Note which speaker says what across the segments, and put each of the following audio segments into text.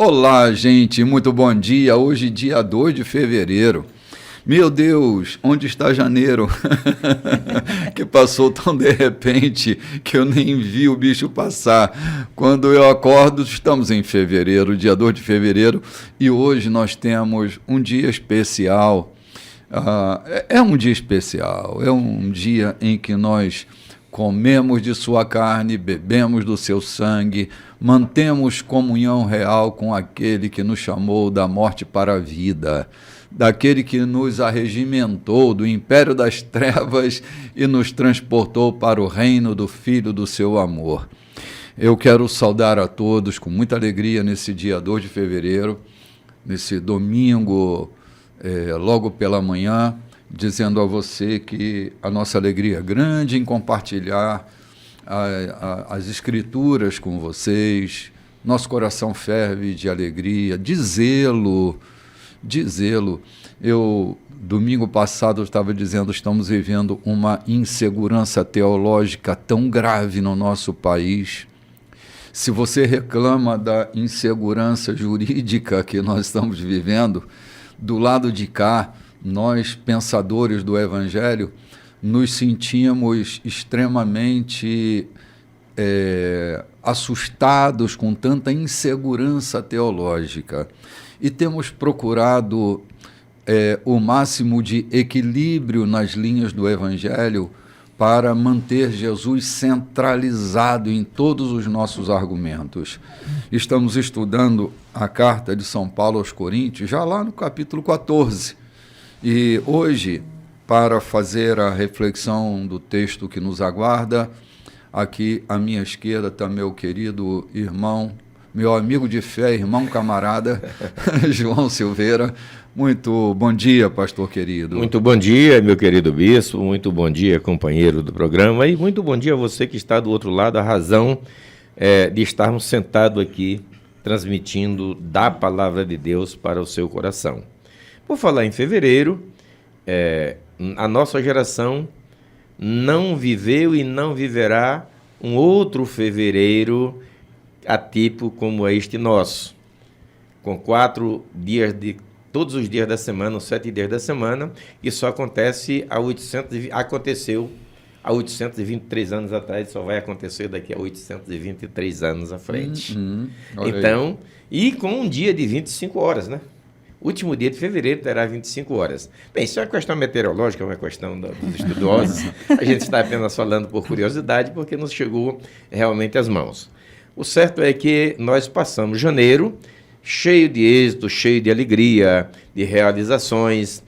Speaker 1: Olá, gente, muito bom dia. Hoje, dia 2 de fevereiro. Meu Deus, onde está janeiro? Que passou tão de repente que eu nem vi o bicho passar. Quando eu acordo, estamos em fevereiro, dia 2 de fevereiro, e hoje nós temos um dia especial. É um dia especial, é um dia em que nós comemos de sua carne, bebemos do seu sangue, mantemos comunhão real com aquele que nos chamou da morte para a vida, daquele que nos arregimentou do império das trevas e nos transportou para o reino do Filho do seu amor. Eu quero saudar a todos com muita alegria nesse dia 2 de fevereiro, nesse domingo, logo pela manhã, dizendo a você que a nossa alegria é grande em compartilhar as escrituras com vocês, nosso coração ferve de alegria, de zelo. Domingo passado, eu estava dizendo, estamos vivendo uma insegurança teológica tão grave no nosso país. Se você reclama da insegurança jurídica que nós estamos vivendo, do lado de cá, nós, pensadores do Evangelho, nos sentimos extremamente assustados com tanta insegurança teológica e temos procurado o máximo de equilíbrio nas linhas do Evangelho para manter Jesus centralizado em todos os nossos argumentos. Estamos estudando a carta de São Paulo aos Coríntios, já lá no capítulo 14. E hoje, para fazer a reflexão do texto que nos aguarda, aqui à minha esquerda está meu querido irmão, meu amigo de fé, irmão camarada, João Silveira. Muito bom dia, pastor querido.
Speaker 2: Muito bom dia, meu querido bispo, muito bom dia, companheiro do programa, e muito bom dia a você que está do outro lado, a razão de estarmos sentados aqui, transmitindo da palavra de Deus para o seu coração. Por falar em fevereiro, a nossa geração não viveu e não viverá um outro fevereiro atípico como este nosso, com 4 dias todos os dias da semana, os 7 dias da semana, e só aconteceu há 823 anos atrás, só vai acontecer daqui a 823 anos à frente. Então, e com um dia de 25 horas, né? Último dia de fevereiro terá 25 horas. Bem, isso é uma questão meteorológica, é uma questão dos estudiosos. A gente está apenas falando por curiosidade, porque nos chegou realmente às mãos. O certo é que nós passamos janeiro cheio de êxito, cheio de alegria, de realizações.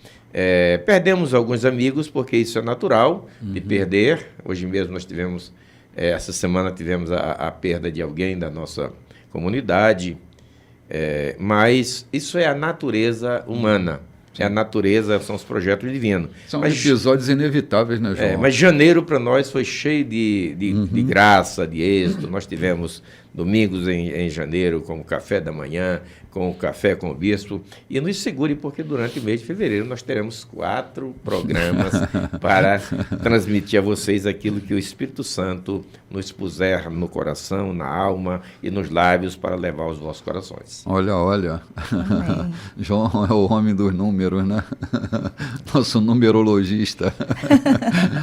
Speaker 2: Perdemos alguns amigos, porque isso é natural de perder. Hoje mesmo nós tivemos, essa semana tivemos a perda de alguém da nossa comunidade. Mas isso é a natureza humana. É a natureza, são os projetos divinos.
Speaker 1: São episódios inevitáveis, né, João?
Speaker 2: Mas janeiro para nós foi cheio de graça, de êxito. Nós tivemos domingos em janeiro, como café da manhã, com o café com o bispo. E nos segure, porque durante o mês de fevereiro nós teremos 4 programas para transmitir a vocês aquilo que o Espírito Santo nos puser no coração, na alma e nos lábios para levar aos vossos corações.
Speaker 1: Olha. João é o homem dos números, né? Nosso numerologista.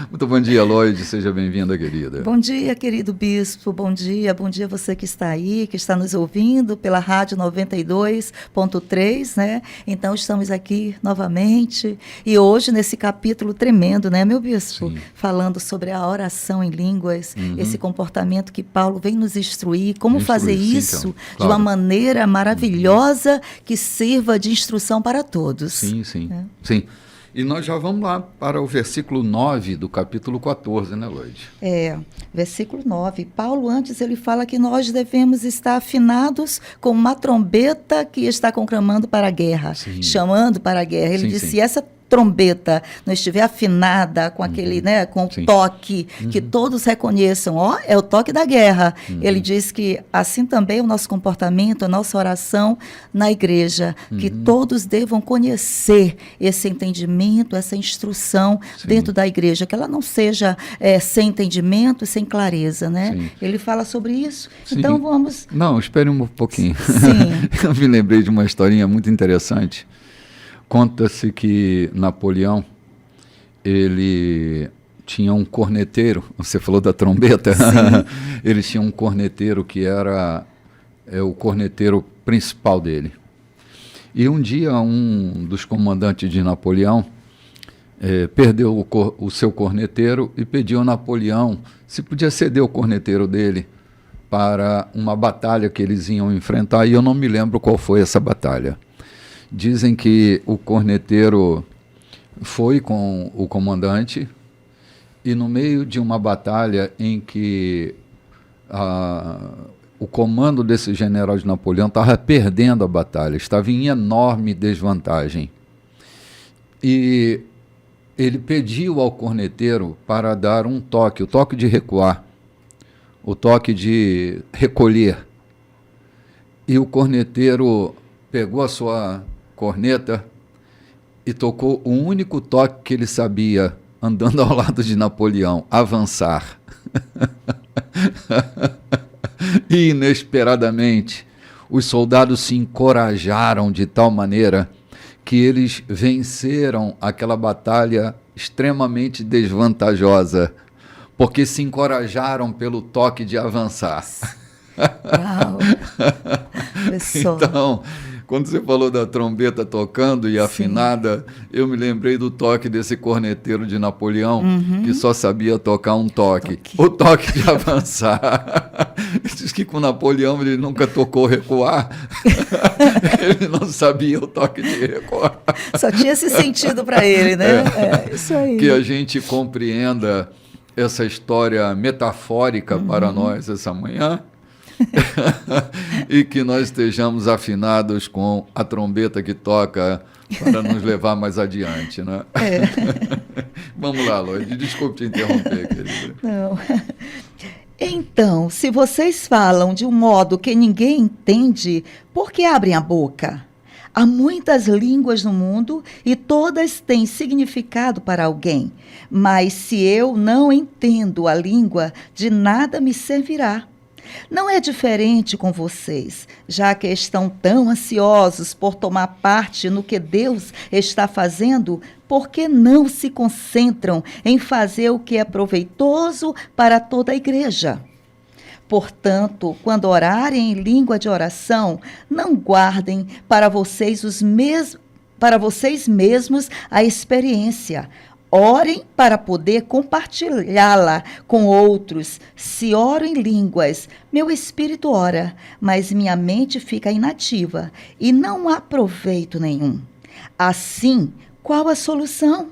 Speaker 1: Muito bom dia, Lloyd. Seja bem-vinda, querida.
Speaker 3: Bom dia, querido bispo. Bom dia você que está aí, que está nos ouvindo pela Rádio 92.3, né? Então, estamos aqui novamente e hoje nesse capítulo tremendo, né, meu bispo? Sim. Falando sobre a oração em línguas, esse comportamento que Paulo vem nos instruir, como fazer isso de uma maneira maravilhosa que sirva de instrução para todos.
Speaker 1: Sim. E nós já vamos lá para o versículo 9 do capítulo 14, né, Lloyd?
Speaker 3: Versículo 9. Paulo, antes, ele fala que nós devemos estar afinados como uma trombeta que está conclamando para a guerra, chamando para a guerra. Ele disse, essa trombeta não estiver afinada com aquele, né, com o toque, que todos reconheçam, ó, é o toque da guerra. Ele diz que assim também o nosso comportamento, a nossa oração na igreja, que todos devam conhecer esse entendimento, essa instrução dentro da igreja, que ela não seja sem entendimento e sem clareza, né? Sim. Ele fala sobre isso. Sim. Então vamos...
Speaker 1: Não, espere um pouquinho.
Speaker 3: Sim.
Speaker 1: Eu me lembrei de uma historinha muito interessante. Conta-se que Napoleão, ele tinha um corneteiro, você falou da trombeta, ele tinha um corneteiro que era o corneteiro principal dele. E um dia um dos comandantes de Napoleão perdeu o seu corneteiro e pediu a Napoleão se podia ceder o corneteiro dele para uma batalha que eles iam enfrentar, e eu não me lembro qual foi essa batalha. Dizem que o corneteiro foi com o comandante e no meio de uma batalha em que o comando desse general de Napoleão estava perdendo a batalha, estava em enorme desvantagem. E ele pediu ao corneteiro para dar um toque, o toque de recuar, o toque de recolher. E o corneteiro pegou a sua corneta e tocou o único toque que ele sabia, andando ao lado de Napoleão: avançar. E, inesperadamente, os soldados se encorajaram de tal maneira que eles venceram aquela batalha extremamente desvantajosa, porque se encorajaram pelo toque de avançar.
Speaker 3: Uau.
Speaker 1: Então, quando você falou da trombeta tocando e afinada, eu me lembrei do toque desse corneteiro de Napoleão, que só sabia tocar um toque. O toque de avançar. Diz que com Napoleão ele nunca tocou recuar. Ele não sabia o toque de recuar.
Speaker 3: Só tinha esse sentido para ele, né? Isso aí.
Speaker 1: Que a gente compreenda essa história metafórica para nós essa manhã. E que nós estejamos afinados com a trombeta que toca para nos levar mais adiante, né? Vamos lá, Loide, desculpe te interromper, querida.
Speaker 3: Não. Então, se vocês falam de um modo que ninguém entende, por que abrem a boca? Há muitas línguas no mundo e todas têm significado para alguém, mas se eu não entendo a língua, de nada me servirá. Não é diferente com vocês, já que estão tão ansiosos por tomar parte no que Deus está fazendo, por que não se concentram em fazer o que é proveitoso para toda a igreja? Portanto, quando orarem em língua de oração, não guardem para vocês mesmos a experiência. Orem para poder compartilhá-la com outros. Se oro em línguas, meu espírito ora, mas minha mente fica inativa e não há proveito nenhum. Assim, qual a solução?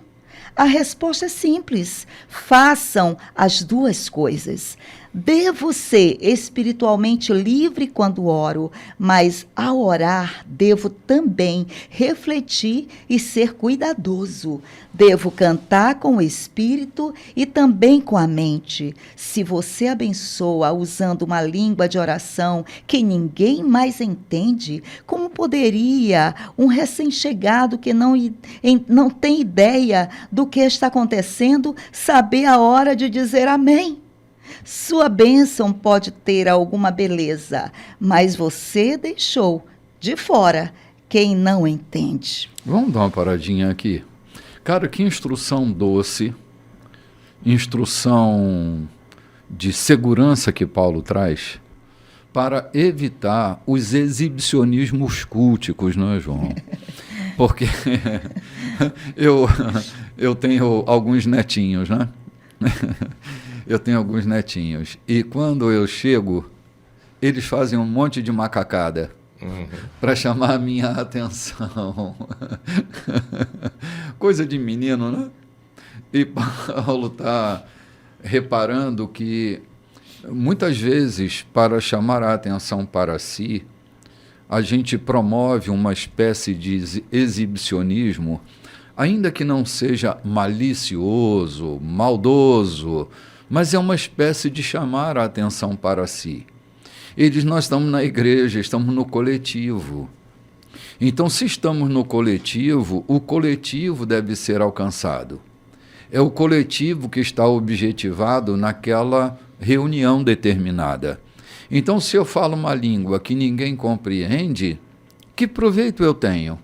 Speaker 3: A resposta é simples: façam as duas coisas. Devo ser espiritualmente livre quando oro, mas ao orar devo também refletir e ser cuidadoso. Devo cantar com o espírito e também com a mente. Se você abençoa usando uma língua de oração que ninguém mais entende, como poderia um recém-chegado que não tem ideia do que está acontecendo saber a hora de dizer amém? Sua bênção pode ter alguma beleza, mas você deixou de fora quem não entende.
Speaker 1: Vamos dar uma paradinha aqui. Cara, que instrução doce, instrução de segurança que Paulo traz para evitar os exibicionismos culticos, não é, João? Porque eu tenho alguns netinhos, né? Eu tenho alguns netinhos. E quando eu chego, eles fazem um monte de macacada para chamar a minha atenção. Coisa de menino, né? E Paulo está reparando que, muitas vezes, para chamar a atenção para si, a gente promove uma espécie de exibicionismo ainda que não seja malicioso, maldoso, mas é uma espécie de chamar a atenção para si. Ele diz, nós estamos na igreja, estamos no coletivo. Então, se estamos no coletivo, o coletivo deve ser alcançado. É o coletivo que está objetivado naquela reunião determinada. Então, se eu falo uma língua que ninguém compreende, que proveito eu tenho?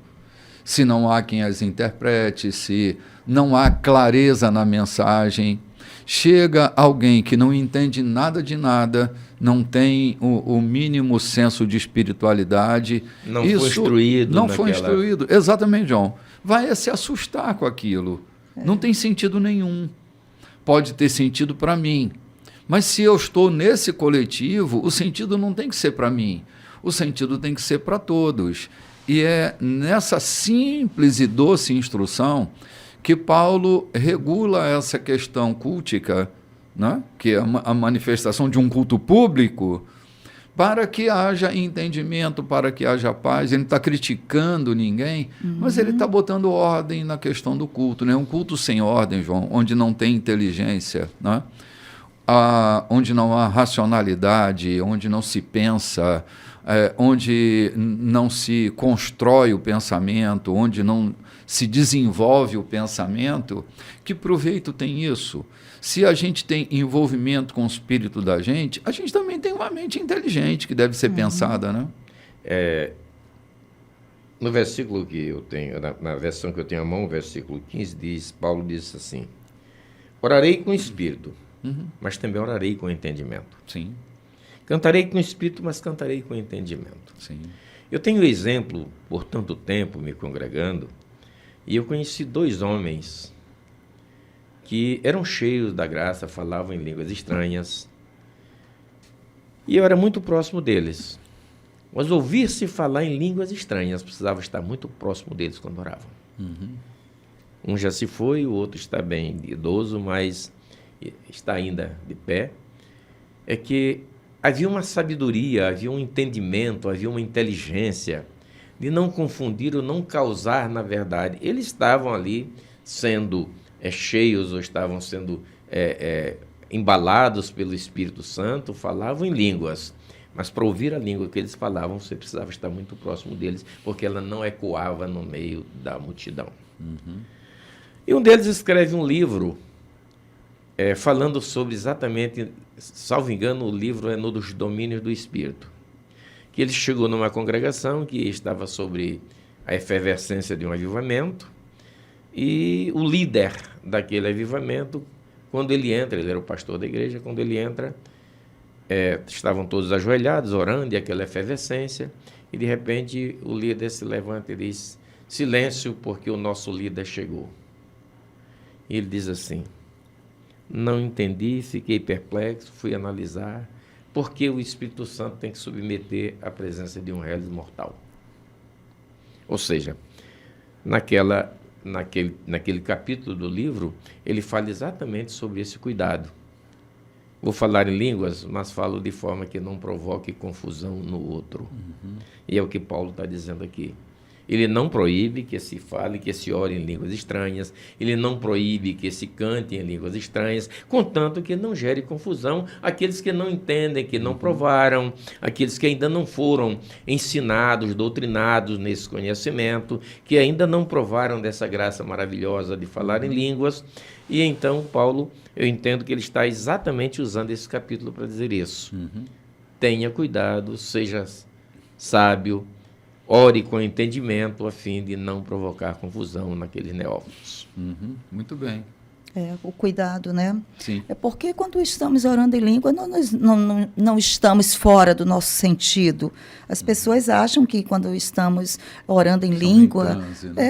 Speaker 1: Se não há quem as interprete, se não há clareza na mensagem, chega alguém que não entende nada de nada, não tem o mínimo senso de espiritualidade.
Speaker 2: Não foi instruído.
Speaker 1: Não foi instruído, exatamente, João. Vai se assustar com aquilo. Não tem sentido nenhum. Pode ter sentido para mim. Mas se eu estou nesse coletivo, o sentido não tem que ser para mim. O sentido tem que ser para todos. E é nessa simples e doce instrução que Paulo regula essa questão cultica, né? Que é a manifestação de um culto público, para que haja entendimento, para que haja paz. Ele não está criticando ninguém, mas ele está botando ordem na questão do culto. Né? Um culto sem ordem, João, onde não tem inteligência, né? Onde não há racionalidade, onde não se pensa, onde não se constrói o pensamento, onde não se desenvolve o pensamento, que proveito tem isso? Se a gente tem envolvimento com o espírito da gente, a gente também tem uma mente inteligente que deve ser pensada, né?
Speaker 2: No versículo que eu tenho, na versão que eu tenho à mão, o versículo 15, Paulo diz assim, orarei com o espírito, mas também orarei com entendimento.
Speaker 1: Sim.
Speaker 2: Cantarei com o espírito, mas cantarei com entendimento.
Speaker 1: Sim.
Speaker 2: Eu tenho exemplo, por tanto tempo me congregando, e eu conheci 2 homens que eram cheios da graça, falavam em línguas estranhas, e eu era muito próximo deles. Mas ouvir-se falar em línguas estranhas, precisava estar muito próximo deles quando oravam. Um já se foi, o outro está bem idoso, mas está ainda de pé. É que havia uma sabedoria, havia um entendimento, havia uma inteligência de não confundir ou não causar, na verdade. Eles estavam ali sendo cheios ou estavam sendo embalados pelo Espírito Santo, falavam em línguas. Mas para ouvir a língua que eles falavam, você precisava estar muito próximo deles, porque ela não ecoava no meio da multidão. E um deles escreve um livro falando sobre exatamente, salvo engano, o livro é no dos domínios do Espírito. Que ele chegou numa congregação que estava sobre a efervescência de um avivamento, e o líder daquele avivamento, quando ele entra, ele era o pastor da igreja, quando ele entra, estavam todos ajoelhados, orando, e aquela efervescência, e de repente o líder se levanta e diz, silêncio, porque o nosso líder chegou. E ele diz assim, não entendi, fiquei perplexo, fui analisar, porque o Espírito Santo tem que submeter à presença de um réis mortal. Ou seja, naquele capítulo do livro, ele fala exatamente sobre esse cuidado. Vou falar em línguas, mas falo de forma que não provoque confusão no outro. E é o que Paulo está dizendo aqui. Ele não proíbe que se fale, que se ore em línguas estranhas. Ele não proíbe que se cante em línguas estranhas, contanto que não gere confusão aqueles que não entendem, que não provaram, aqueles que ainda não foram ensinados, doutrinados nesse conhecimento, que ainda não provaram dessa graça maravilhosa de falar em línguas. E então, Paulo, eu entendo que ele está exatamente usando esse capítulo para dizer isso. Tenha cuidado, seja sábio, ore com entendimento, a fim de não provocar confusão naqueles neófitos.
Speaker 1: Muito bem.
Speaker 3: O cuidado, né?
Speaker 1: Sim.
Speaker 3: É porque quando estamos orando em língua, nós não estamos fora do nosso sentido. As pessoas acham que quando estamos orando em língua,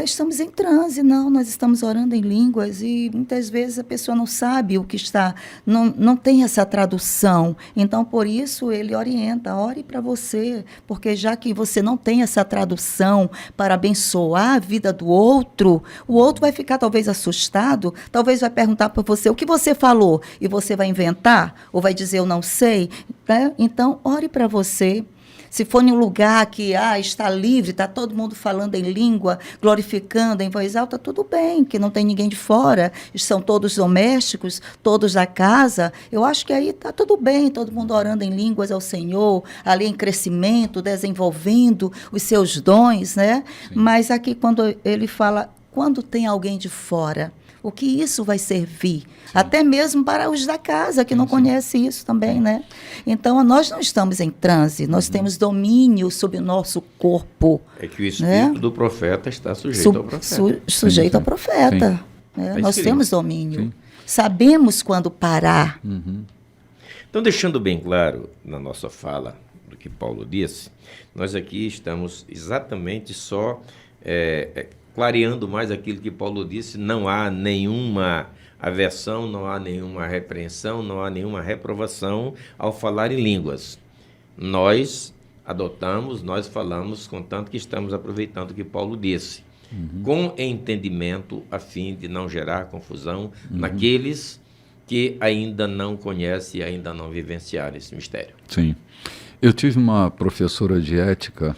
Speaker 3: estamos em transe. Não, nós estamos orando em línguas e muitas vezes a pessoa não sabe o que está, não tem essa tradução. Então, por isso, ele orienta, ore para você, porque já que você não tem essa tradução para abençoar a vida do outro, o outro vai ficar talvez assustado, talvez vai perguntar para você o que você falou e você vai inventar ou vai dizer eu não sei, né? Então ore para você. Se for em um lugar que está livre, está todo mundo falando em língua, glorificando em voz alta, tudo bem, que não tem ninguém de fora, são todos domésticos, todos da casa, eu acho que aí está tudo bem, todo mundo orando em línguas ao Senhor, ali em crescimento, desenvolvendo os seus dons, né? Sim. Mas aqui quando ele fala, quando tem alguém de fora, o que isso vai servir? Sim. Até mesmo para os da casa, que não conhecem isso também, né? Então, nós não estamos em transe, nós temos domínio sobre o nosso corpo.
Speaker 2: É que o espírito do profeta está sujeito ao profeta.
Speaker 3: Sujeito ao profeta. Nós temos domínio. Sim. Sabemos quando parar.
Speaker 2: Então, deixando bem claro na nossa fala do que Paulo disse, nós aqui estamos exatamente só clareando mais aquilo que Paulo disse. Não há nenhuma aversão, não há nenhuma repreensão, não há nenhuma reprovação ao falar em línguas. Nós adotamos, nós falamos, contanto que estamos aproveitando o que Paulo disse, com entendimento, a fim de não gerar confusão naqueles que ainda não conhecem e ainda não vivenciaram esse mistério.
Speaker 1: Sim. Eu tive uma professora de ética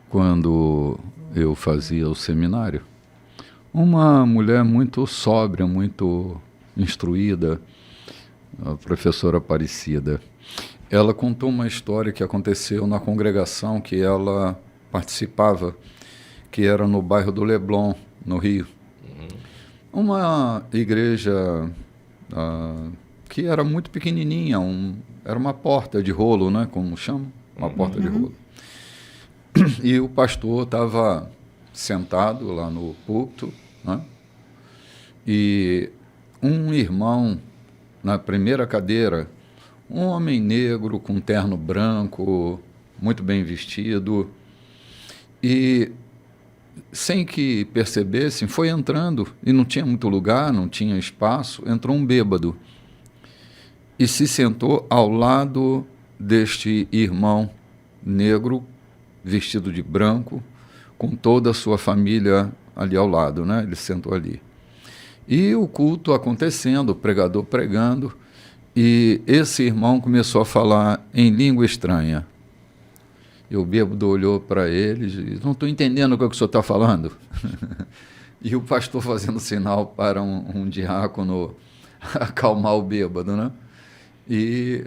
Speaker 1: quando eu fazia o seminário. Uma mulher muito sóbria, muito instruída, a professora Aparecida. Ela contou uma história que aconteceu na congregação que ela participava, que era no bairro do Leblon, no Rio. Uma igreja que era muito pequenininha, era uma porta de rolo, né, como chama? Uma porta de rolo. E o pastor estava sentado lá no púlpito, né? E um irmão na primeira cadeira, um homem negro com terno branco, muito bem vestido, e sem que percebessem, foi entrando, e não tinha muito lugar, não tinha espaço, entrou um bêbado e se sentou ao lado deste irmão negro, vestido de branco, com toda a sua família ali ao lado, né? Ele sentou ali. E o culto acontecendo, o pregador pregando, e esse irmão começou a falar em língua estranha. E o bêbado olhou para ele e disse: não estou entendendo o que o senhor está falando. E o pastor fazendo sinal para um diácono acalmar o bêbado, né? E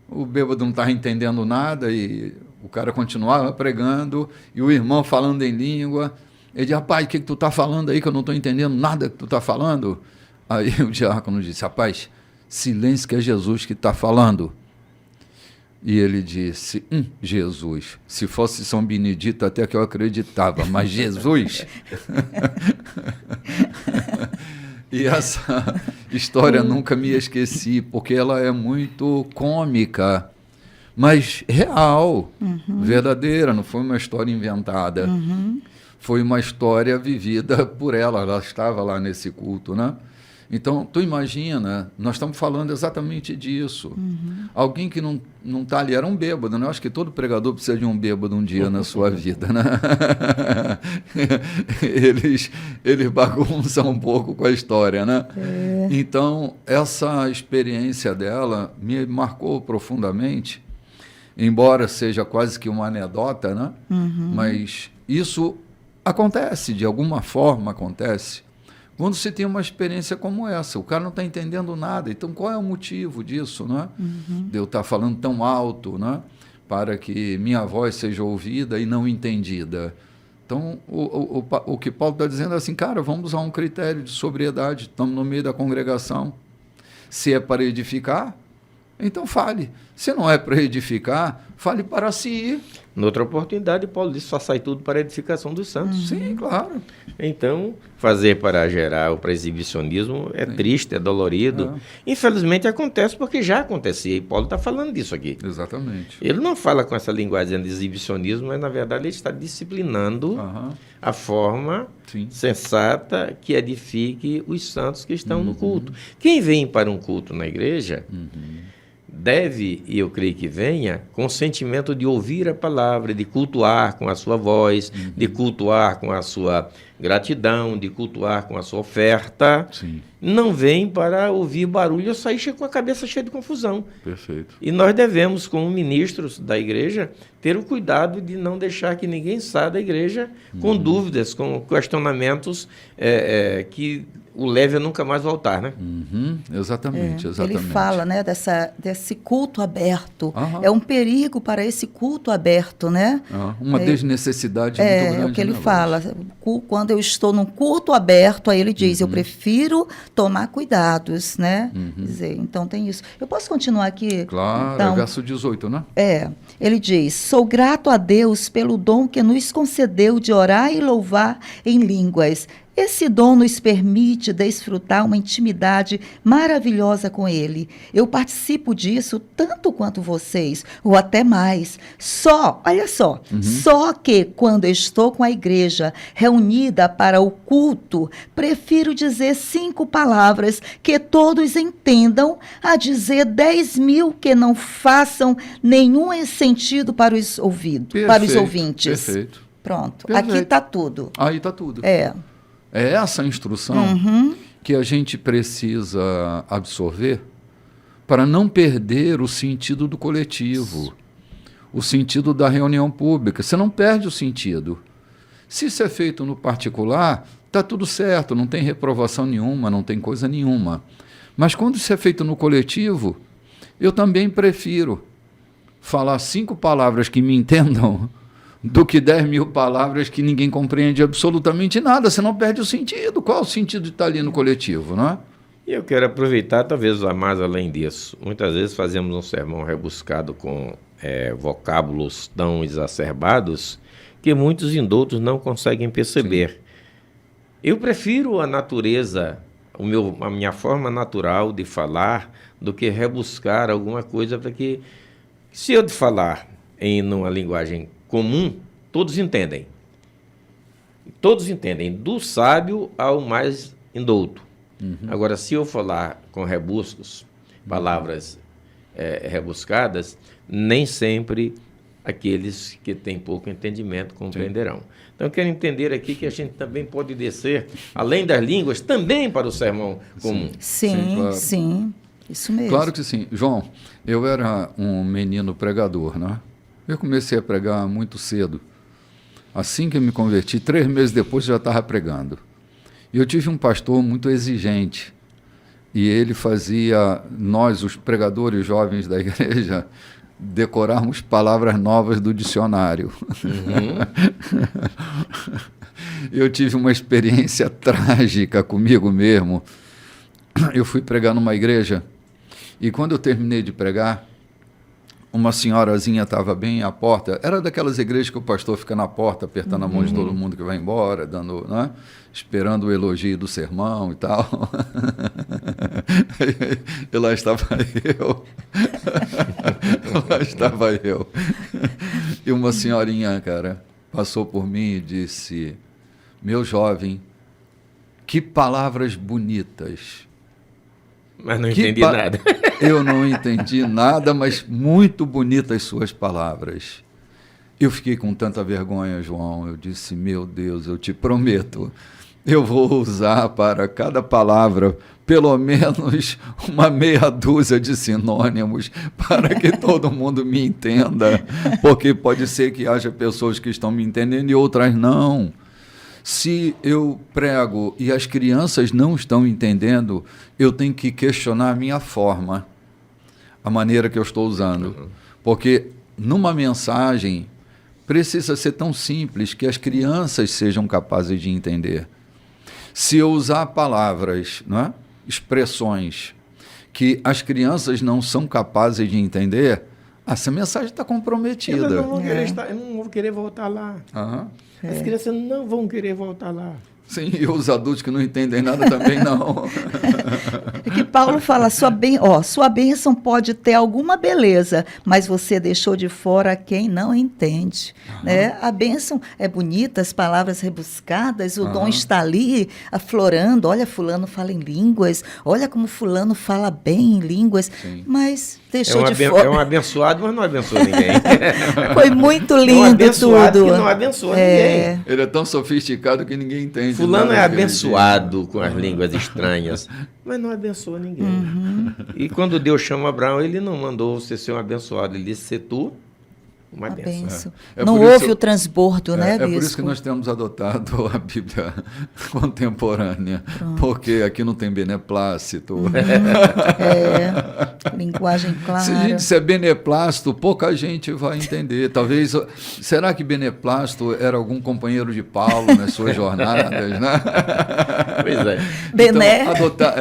Speaker 1: o bêbado não estava entendendo nada e o cara continuava pregando e o irmão falando em língua. Ele disse: rapaz, o que tu está falando aí que eu não estou entendendo nada que tu está falando? Aí o diácono disse: rapaz, silêncio, que é Jesus que está falando. E ele disse: Jesus, se fosse São Benedito até que eu acreditava, mas Jesus... E essa história nunca me esqueci, porque ela é muito cômica, mas real, verdadeira, não foi uma história inventada. Foi uma história vivida por ela estava lá nesse culto, né? Então, tu imagina, nós estamos falando exatamente disso. Alguém que não está ali, era um bêbado, né? Eu acho que todo pregador precisa de um bêbado um dia na sua vida, né? Eles bagunçam um pouco com a história, né? Então, essa experiência dela me marcou profundamente, embora seja quase que uma anedota, né? Mas isso acontece, de alguma forma acontece. Quando você tem uma experiência como essa, o cara não está entendendo nada. Então, qual é o motivo disso, né? De eu estar falando tão alto, né? Para que minha voz seja ouvida e não entendida. Então, o que Paulo está dizendo é assim, cara, vamos usar um critério de sobriedade. Estamos no meio da congregação. Se é para edificar, então fale. Se não é para edificar, fale para si ir.
Speaker 2: Noutra oportunidade, Paulo disse: façai tudo para a edificação dos santos.
Speaker 1: Sim, claro.
Speaker 2: Então, fazer para gerar ou para exibicionismo é triste, é dolorido. Infelizmente acontece porque já acontecia, e Paulo está falando disso aqui.
Speaker 1: Exatamente.
Speaker 2: Ele não fala com essa linguagem de exibicionismo, mas na verdade ele está disciplinando a forma sensata que edifique os santos que estão no culto. Quem vem para um culto na igreja deve, e eu creio que venha, com o sentimento de ouvir a palavra, de cultuar com a sua voz, de cultuar com a sua gratidão, de cultuar com a sua oferta.
Speaker 1: Sim.
Speaker 2: Não vem para ouvir barulho ou sair com a cabeça cheia de confusão.
Speaker 1: Perfeito.
Speaker 2: E nós devemos, como ministros da igreja, ter o cuidado de não deixar que ninguém saia da igreja com dúvidas, com questionamentos que o leve a nunca mais voltar, né?
Speaker 1: Exatamente.
Speaker 3: Ele fala, né, desse culto aberto.
Speaker 1: Aham.
Speaker 3: É um perigo para esse culto aberto, né?
Speaker 1: Uma desnecessidade muito grande.
Speaker 3: É o que ele
Speaker 1: né,
Speaker 3: fala. Quando eu estou num culto aberto, aí ele diz, eu prefiro tomar cuidados, né? Quer dizer, então tem isso. Eu posso continuar aqui?
Speaker 1: Claro,
Speaker 3: Então,
Speaker 1: é verso 18, né?
Speaker 3: Ele diz, sou grato a Deus pelo dom que nos concedeu de orar e louvar em línguas. Esse dom nos permite desfrutar uma intimidade maravilhosa com Ele. Eu participo disso tanto quanto vocês, ou até mais. Olha só, só que quando eu estou com a igreja reunida para o culto, prefiro dizer 5 palavras que todos entendam, a dizer 10.000 que não façam nenhum sentido para os ouvidos, para os ouvintes.
Speaker 1: Perfeito.
Speaker 3: Pronto,
Speaker 1: Perfeito.
Speaker 3: aqui está tudo.
Speaker 1: Aí está tudo.
Speaker 3: É
Speaker 1: essa instrução que a gente precisa absorver para não perder o sentido do coletivo, o sentido da reunião pública. Você não perde o sentido. Se isso é feito no particular, está tudo certo, não tem reprovação nenhuma, não tem coisa nenhuma. Mas quando isso é feito no coletivo, eu também prefiro falar 5 palavras que me entendam do que 10.000 palavras que ninguém compreende absolutamente nada. Você não perde o sentido. Qual o sentido de estar ali no coletivo, não é?
Speaker 2: E eu quero aproveitar, talvez, mais além disso. Muitas vezes fazemos um sermão rebuscado com vocábulos tão exacerbados que muitos indoutos não conseguem perceber. Sim. Eu prefiro a natureza, a minha forma natural de falar, do que rebuscar alguma coisa para que, se eu falar em uma linguagem comum, todos entendem. Todos entendem, do sábio ao mais indouto. Agora, se eu falar com rebuscos, palavras rebuscadas, nem sempre aqueles que têm pouco entendimento compreenderão. Sim. Então, eu quero entender aqui que a gente também pode descer, além das línguas, também para o sermão comum.
Speaker 3: Sim,
Speaker 1: claro.
Speaker 3: Sim, isso mesmo.
Speaker 1: Claro que sim. João, eu era um menino pregador, né? Eu comecei a pregar muito cedo. Assim que eu me converti, 3 meses depois já estava pregando. E eu tive um pastor muito exigente. E ele fazia nós, os pregadores jovens da igreja, decorarmos palavras novas do dicionário. Eu tive uma experiência trágica comigo mesmo. Eu fui pregar numa igreja e quando eu terminei de pregar, uma senhorazinha estava bem à porta. Era daquelas igrejas que o pastor fica na porta, apertando a mão de todo mundo que vai embora, dando, né? Esperando o elogio do sermão e tal. E lá estava eu. Lá estava eu. E uma senhorinha, cara, passou por mim e disse, meu jovem, que palavras bonitas.
Speaker 2: Mas não entendi nada.
Speaker 1: Eu não entendi nada, mas muito bonitas suas palavras. Eu fiquei com tanta vergonha, João. Eu disse, meu Deus, eu te prometo, eu vou usar para cada palavra pelo menos uma meia dúzia de sinônimos para que todo mundo me entenda, porque pode ser que haja pessoas que estão me entendendo e outras não. Se eu prego e as crianças não estão entendendo, eu tenho que questionar a minha forma, a maneira que eu estou usando. Porque numa mensagem precisa ser tão simples que as crianças sejam capazes de entender. Se eu usar palavras, não é? Expressões que as crianças não são capazes de entender, essa mensagem está comprometida.
Speaker 2: Eu não vou querer voltar lá. As crianças não vão querer voltar lá.
Speaker 1: Sim, e os adultos que não entendem nada também não.
Speaker 3: É que Paulo fala, sua bênção pode ter alguma beleza, mas você deixou de fora quem não entende. Né? A bênção é bonita, as palavras rebuscadas, o dom está ali, aflorando. Olha, fulano fala em línguas, olha como fulano fala bem em línguas,
Speaker 1: Sim.
Speaker 3: mas deixou de fora.
Speaker 2: É um abençoado, mas não abençoa ninguém.
Speaker 3: Foi muito
Speaker 2: É um
Speaker 3: lindo
Speaker 2: abençoado
Speaker 3: tudo.
Speaker 2: que não abençoa ninguém.
Speaker 1: Ele é tão sofisticado que ninguém entende.
Speaker 2: Fulano é
Speaker 1: nada que ele
Speaker 2: abençoado com as línguas estranhas, mas não abençoa ninguém. E quando Deus chama Abraão, ele não mandou você ser um abençoado, ele disse ser tu uma bênção.
Speaker 3: Benção.
Speaker 1: É
Speaker 3: Não
Speaker 1: por isso-
Speaker 3: houve o transbordo, né,
Speaker 1: É por
Speaker 3: bispo?
Speaker 1: isso que nós temos adotado a Bíblia contemporânea, porque aqui não tem beneplácito.
Speaker 3: Linguagem clara.
Speaker 1: Se a gente disser beneplácito, pouca gente vai entender. Talvez, será que beneplácito era algum companheiro de Paulo nas suas jornadas, né?
Speaker 2: Pois é.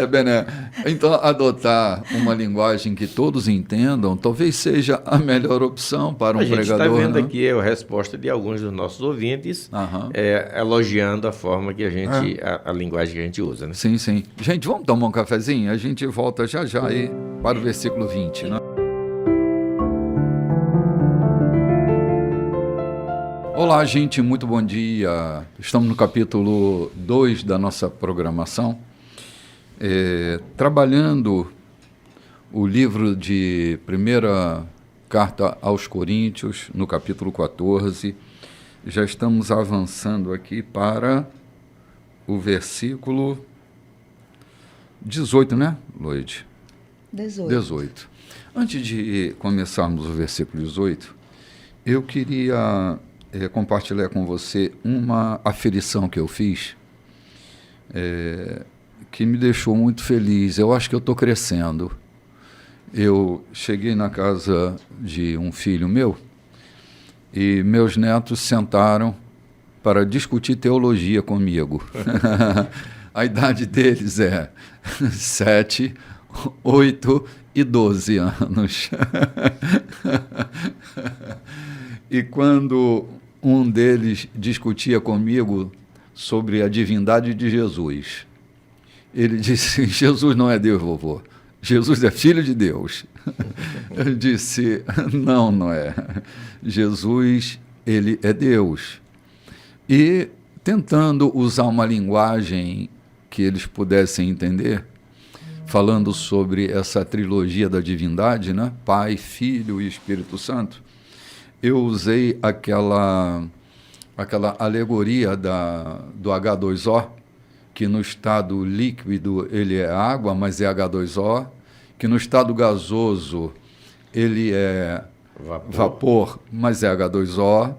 Speaker 3: Bené.
Speaker 1: Então, adotar uma linguagem que todos entendam, talvez seja a melhor opção para um
Speaker 2: A gente está
Speaker 1: pregador.
Speaker 2: vendo
Speaker 1: né?
Speaker 2: aqui a resposta de alguns dos nossos ouvintes,
Speaker 1: Aham.
Speaker 2: elogiando a forma que a gente, a linguagem que a gente usa, né?
Speaker 1: Sim, sim. Gente, vamos tomar um cafezinho? A gente volta já já aí para o versículo 20, né? Olá, gente, muito bom dia. Estamos no capítulo 2 da nossa programação, trabalhando o livro de primeira carta aos Coríntios, no capítulo 14. Já estamos avançando aqui para o versículo 18, né, Loide? 18. Antes de começarmos o versículo 18, eu queria compartilhar com você uma aferição que eu fiz, que me deixou muito feliz. Eu acho que eu estou crescendo. Eu cheguei na casa de um filho meu e meus netos sentaram para discutir teologia comigo. A idade deles é 7, 8 e 12 anos. E quando um deles discutia comigo sobre a divindade de Jesus, ele disse: Jesus não é Deus, vovô. Jesus é filho de Deus. Eu disse: não é. Jesus, ele é Deus. E tentando usar uma linguagem que eles pudessem entender, falando sobre essa trilogia da divindade, né? Pai, Filho e Espírito Santo, eu usei aquela alegoria do H2O, que no estado líquido ele é água, mas é H2O, que no estado gasoso ele é vapor, mas é H2O,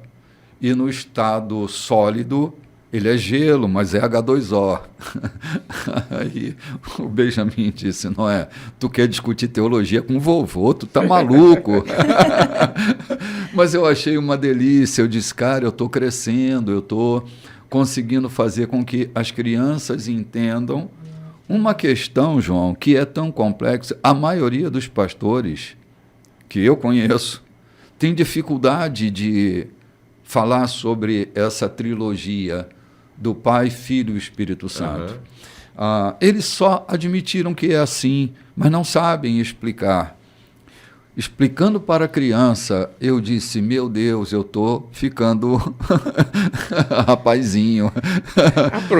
Speaker 1: e no estado sólido ele é gelo, mas é H2O. Aí o Benjamin disse: não é, tu quer discutir teologia com o vovô, tu tá maluco. Mas eu achei uma delícia, eu disse: cara, eu estou crescendo, eu estou conseguindo fazer com que as crianças entendam uma questão, João, que é tão complexa. A maioria dos pastores que eu conheço tem dificuldade de falar sobre essa trilogia do Pai, Filho e Espírito Santo. Eles só admitiram que é assim, mas não sabem explicar. Explicando para a criança, eu disse: meu Deus, eu estou ficando rapazinho.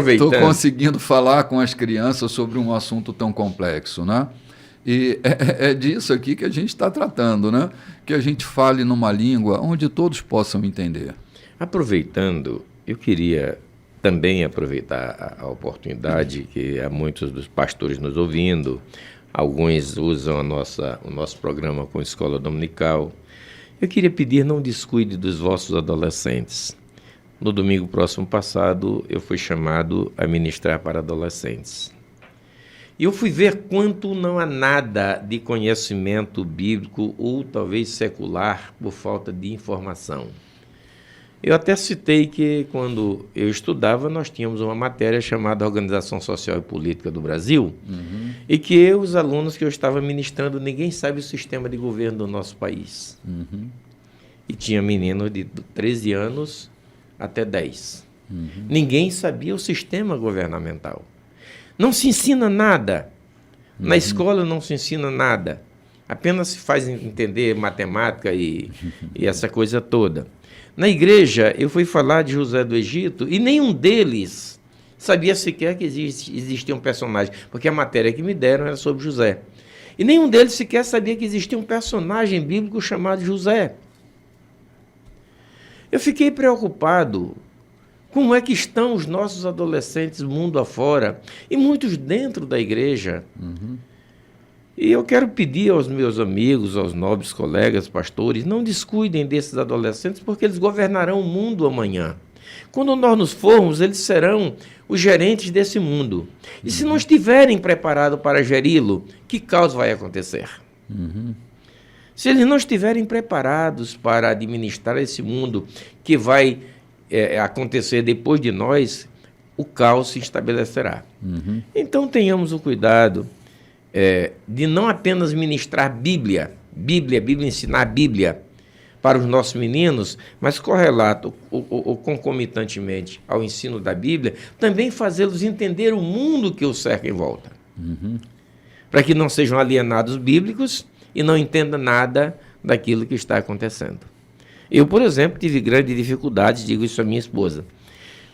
Speaker 1: Estou conseguindo falar com as crianças sobre um assunto tão complexo, né? E é disso aqui que a gente está tratando, né? Que a gente fale numa língua onde todos possam entender.
Speaker 2: Aproveitando, eu queria também aproveitar a oportunidade que há muitos dos pastores nos ouvindo. Alguns usam o nosso programa com escola dominical. Eu queria pedir, não descuide dos vossos adolescentes. No domingo próximo passado, eu fui chamado a ministrar para adolescentes. E eu fui ver quanto não há nada de conhecimento bíblico ou talvez secular por falta de informação. Eu até citei que quando eu estudava, nós tínhamos uma matéria chamada Organização Social e Política do Brasil, e que os alunos que eu estava ministrando, ninguém sabe o sistema de governo do nosso país. E tinha meninos de 13 anos até 10. Ninguém sabia o sistema governamental. Não se ensina nada. Na escola não se ensina nada. Apenas se faz entender matemática e essa coisa toda. Na igreja, eu fui falar de José do Egito e nenhum deles sabia sequer que existia um personagem, porque a matéria que me deram era sobre José. E nenhum deles sequer sabia que existia um personagem bíblico chamado José. Eu fiquei preocupado. Como é que estão os nossos adolescentes mundo afora? E muitos dentro da igreja. E eu quero pedir aos meus amigos, aos nobres colegas, pastores, não descuidem desses adolescentes, porque eles governarão o mundo amanhã. Quando nós nos formos, eles serão os gerentes desse mundo. E se não estiverem preparados para geri-lo, que caos vai acontecer? Se eles não estiverem preparados para administrar esse mundo que vai acontecer depois de nós, o caos se estabelecerá. Então tenhamos o cuidado de não apenas ministrar Bíblia, ensinar a Bíblia para os nossos meninos, mas correlato ou concomitantemente ao ensino da Bíblia, também fazê-los entender o mundo que os cerca em volta. Para que não sejam alienados bíblicos e não entendam nada daquilo que está acontecendo. Eu, por exemplo, tive grandes dificuldades, digo isso à minha esposa.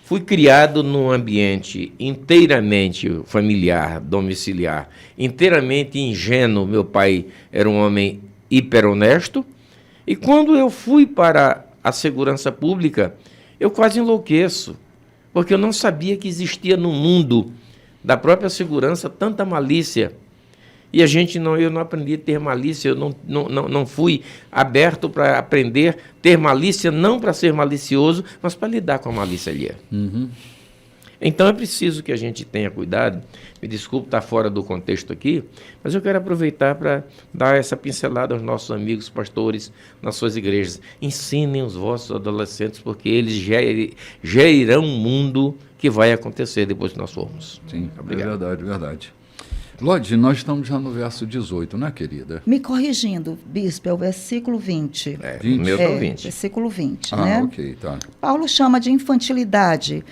Speaker 2: Fui criado num ambiente inteiramente familiar, domiciliar, inteiramente ingênuo. Meu pai era um homem hiper honesto. E quando eu fui para a segurança pública, eu quase enlouqueço, porque eu não sabia que existia no mundo da própria segurança tanta malícia. E eu não aprendi a ter malícia, eu não fui aberto para aprender a ter malícia, não para ser malicioso, mas para lidar com a malícia alheia. Então é preciso que a gente tenha cuidado. Me desculpe estar fora do contexto aqui, mas eu quero aproveitar para dar essa pincelada aos nossos amigos pastores nas suas igrejas. Ensinem os vossos adolescentes, porque eles gerirão um mundo que vai acontecer depois que nós formos.
Speaker 1: Sim, obrigado. É verdade. Lodi, nós estamos já no verso 18, né, querida?
Speaker 3: Me corrigindo, bispo, é o versículo 20.
Speaker 1: 20?
Speaker 2: O meu é o 20.
Speaker 3: Versículo 20, né?
Speaker 1: Ok, tá.
Speaker 3: Paulo chama de infantilidade.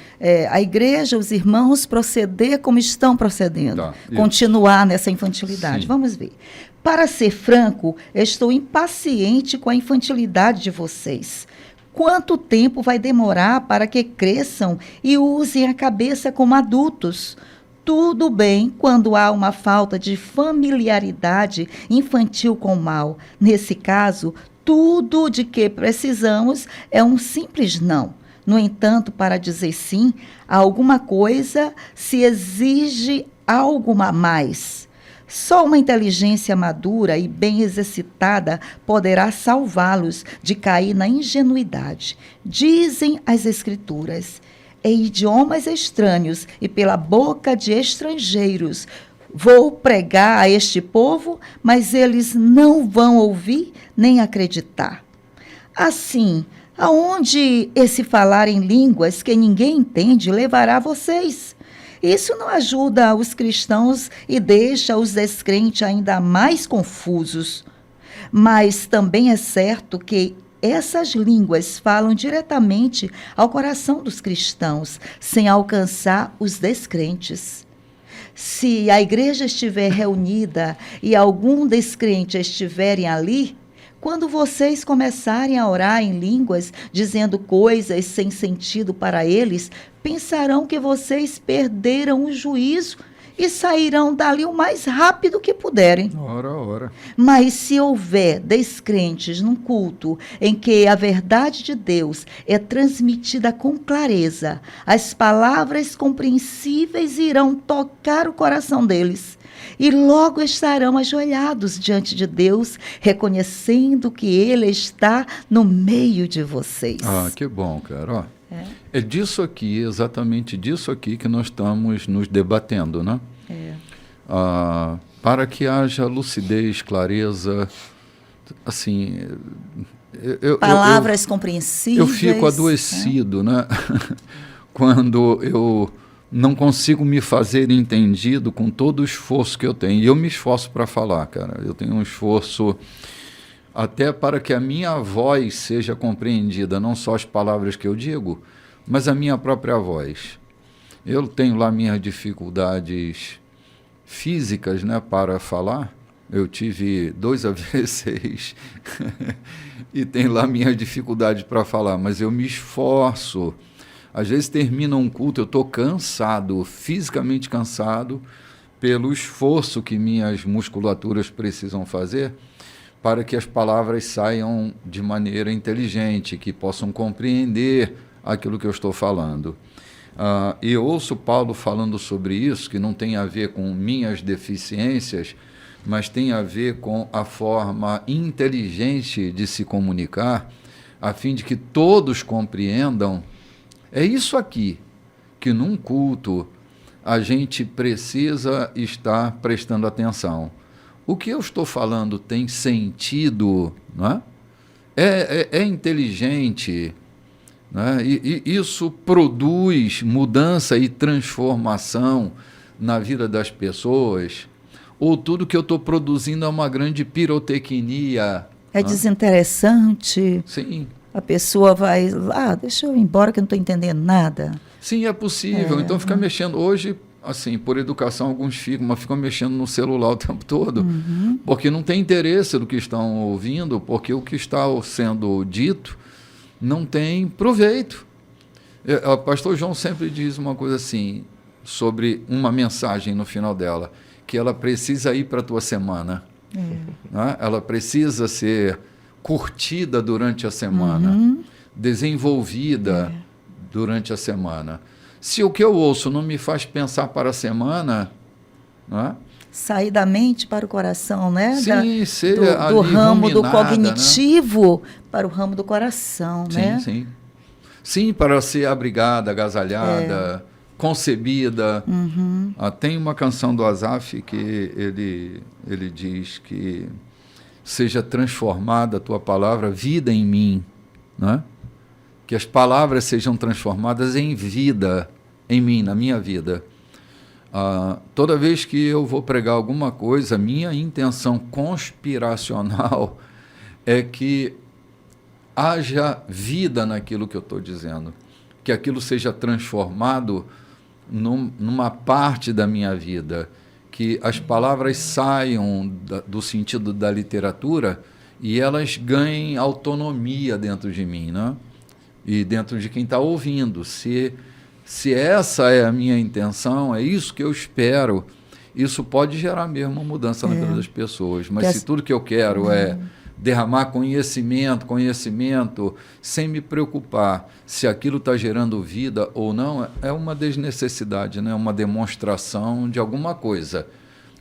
Speaker 3: A igreja, os irmãos, proceder como estão procedendo.
Speaker 1: Tá,
Speaker 3: continuar nessa infantilidade.
Speaker 1: Sim.
Speaker 3: Vamos ver. Para ser franco, eu estou impaciente com a infantilidade de vocês. Quanto tempo vai demorar para que cresçam e usem a cabeça como adultos? Tudo bem quando há uma falta de familiaridade infantil com o mal. Nesse caso, tudo de que precisamos é um simples não. No entanto, para dizer sim a alguma coisa, se exige algo a mais. Só uma inteligência madura e bem exercitada poderá salvá-los de cair na ingenuidade. Dizem as Escrituras: em idiomas estranhos e pela boca de estrangeiros vou pregar a este povo, mas eles não vão ouvir nem acreditar. Assim, aonde esse falar em línguas que ninguém entende levará vocês? Isso não ajuda os cristãos e deixa os descrentes ainda mais confusos. Mas também é certo que essas línguas falam diretamente ao coração dos cristãos, sem alcançar os descrentes. Se a igreja estiver reunida e algum descrente estiverem ali, quando vocês começarem a orar em línguas, dizendo coisas sem sentido para eles, pensarão que vocês perderam o juízo e sairão dali o mais rápido que puderem.
Speaker 1: Ora.
Speaker 3: Mas se houver descrentes num culto em que a verdade de Deus é transmitida com clareza, as palavras compreensíveis irão tocar o coração deles. E logo estarão ajoelhados diante de Deus, reconhecendo que Ele está no meio de vocês.
Speaker 1: Ah, que bom, cara. Ó, é disso aqui, exatamente disso aqui que nós estamos nos debatendo, né? Para que haja lucidez, clareza, assim...
Speaker 3: Palavras compreensíveis.
Speaker 1: Eu fico adoecido, né? Quando eu não consigo me fazer entendido com todo o esforço que eu tenho. E eu me esforço para falar, cara. Eu tenho um esforço até para que a minha voz seja compreendida, não só as palavras que eu digo, mas a minha própria voz. Eu tenho lá minhas dificuldades físicas, né, para falar. Eu tive 2 AVCs e tenho lá minhas dificuldades para falar, mas eu me esforço. Às vezes termina um culto, eu estou cansado, fisicamente cansado, pelo esforço que minhas musculaturas precisam fazer para que as palavras saiam de maneira inteligente, que possam compreender aquilo que eu estou falando. E ouço Paulo falando sobre isso, que não tem a ver com minhas deficiências, mas tem a ver com a forma inteligente de se comunicar, a fim de que todos compreendam. É isso aqui, que num culto a gente precisa estar prestando atenção. O que eu estou falando tem sentido, não é? É inteligente, né? E isso produz mudança e transformação na vida das pessoas, ou tudo que eu estou produzindo é uma grande pirotecnia.
Speaker 3: É desinteressante.
Speaker 1: Sim.
Speaker 3: A pessoa vai lá, deixa eu ir embora que eu não estou entendendo nada.
Speaker 1: Sim, é possível. Então fica mexendo. Hoje, assim, por educação, alguns ficam mexendo no celular o tempo todo, porque não tem interesse do que estão ouvindo, porque o que está sendo dito não tem proveito. O pastor João sempre diz uma coisa assim, sobre uma mensagem no final dela, que ela precisa ir para a tua semana. Né? Ela precisa ser curtida durante a semana, desenvolvida durante a semana. Se o que eu ouço não me faz pensar para a semana, né?
Speaker 3: Sair da mente para o coração, né?
Speaker 1: Sim, ser
Speaker 3: do ramo do cognitivo,
Speaker 1: né?
Speaker 3: para o ramo do coração,
Speaker 1: sim,
Speaker 3: né?
Speaker 1: Sim. Sim, para ser abrigada, agasalhada, concebida. Tem uma canção do Asaf que ele diz que seja transformada a tua palavra, vida em mim, né? Que as palavras sejam transformadas em vida em mim, na minha vida. Toda vez que eu vou pregar alguma coisa, minha intenção conspiracional é que haja vida naquilo que eu estou dizendo, que aquilo seja transformado numa parte da minha vida, que as palavras saiam do sentido da literatura e elas ganhem autonomia dentro de mim, né? E dentro de quem está ouvindo. Se essa é a minha intenção, é isso que eu espero, isso pode gerar mesmo uma mudança na vida das pessoas. Mas se tudo que eu quero é derramar conhecimento, sem me preocupar se aquilo está gerando vida ou não, é uma desnecessidade, né? Uma demonstração de alguma coisa,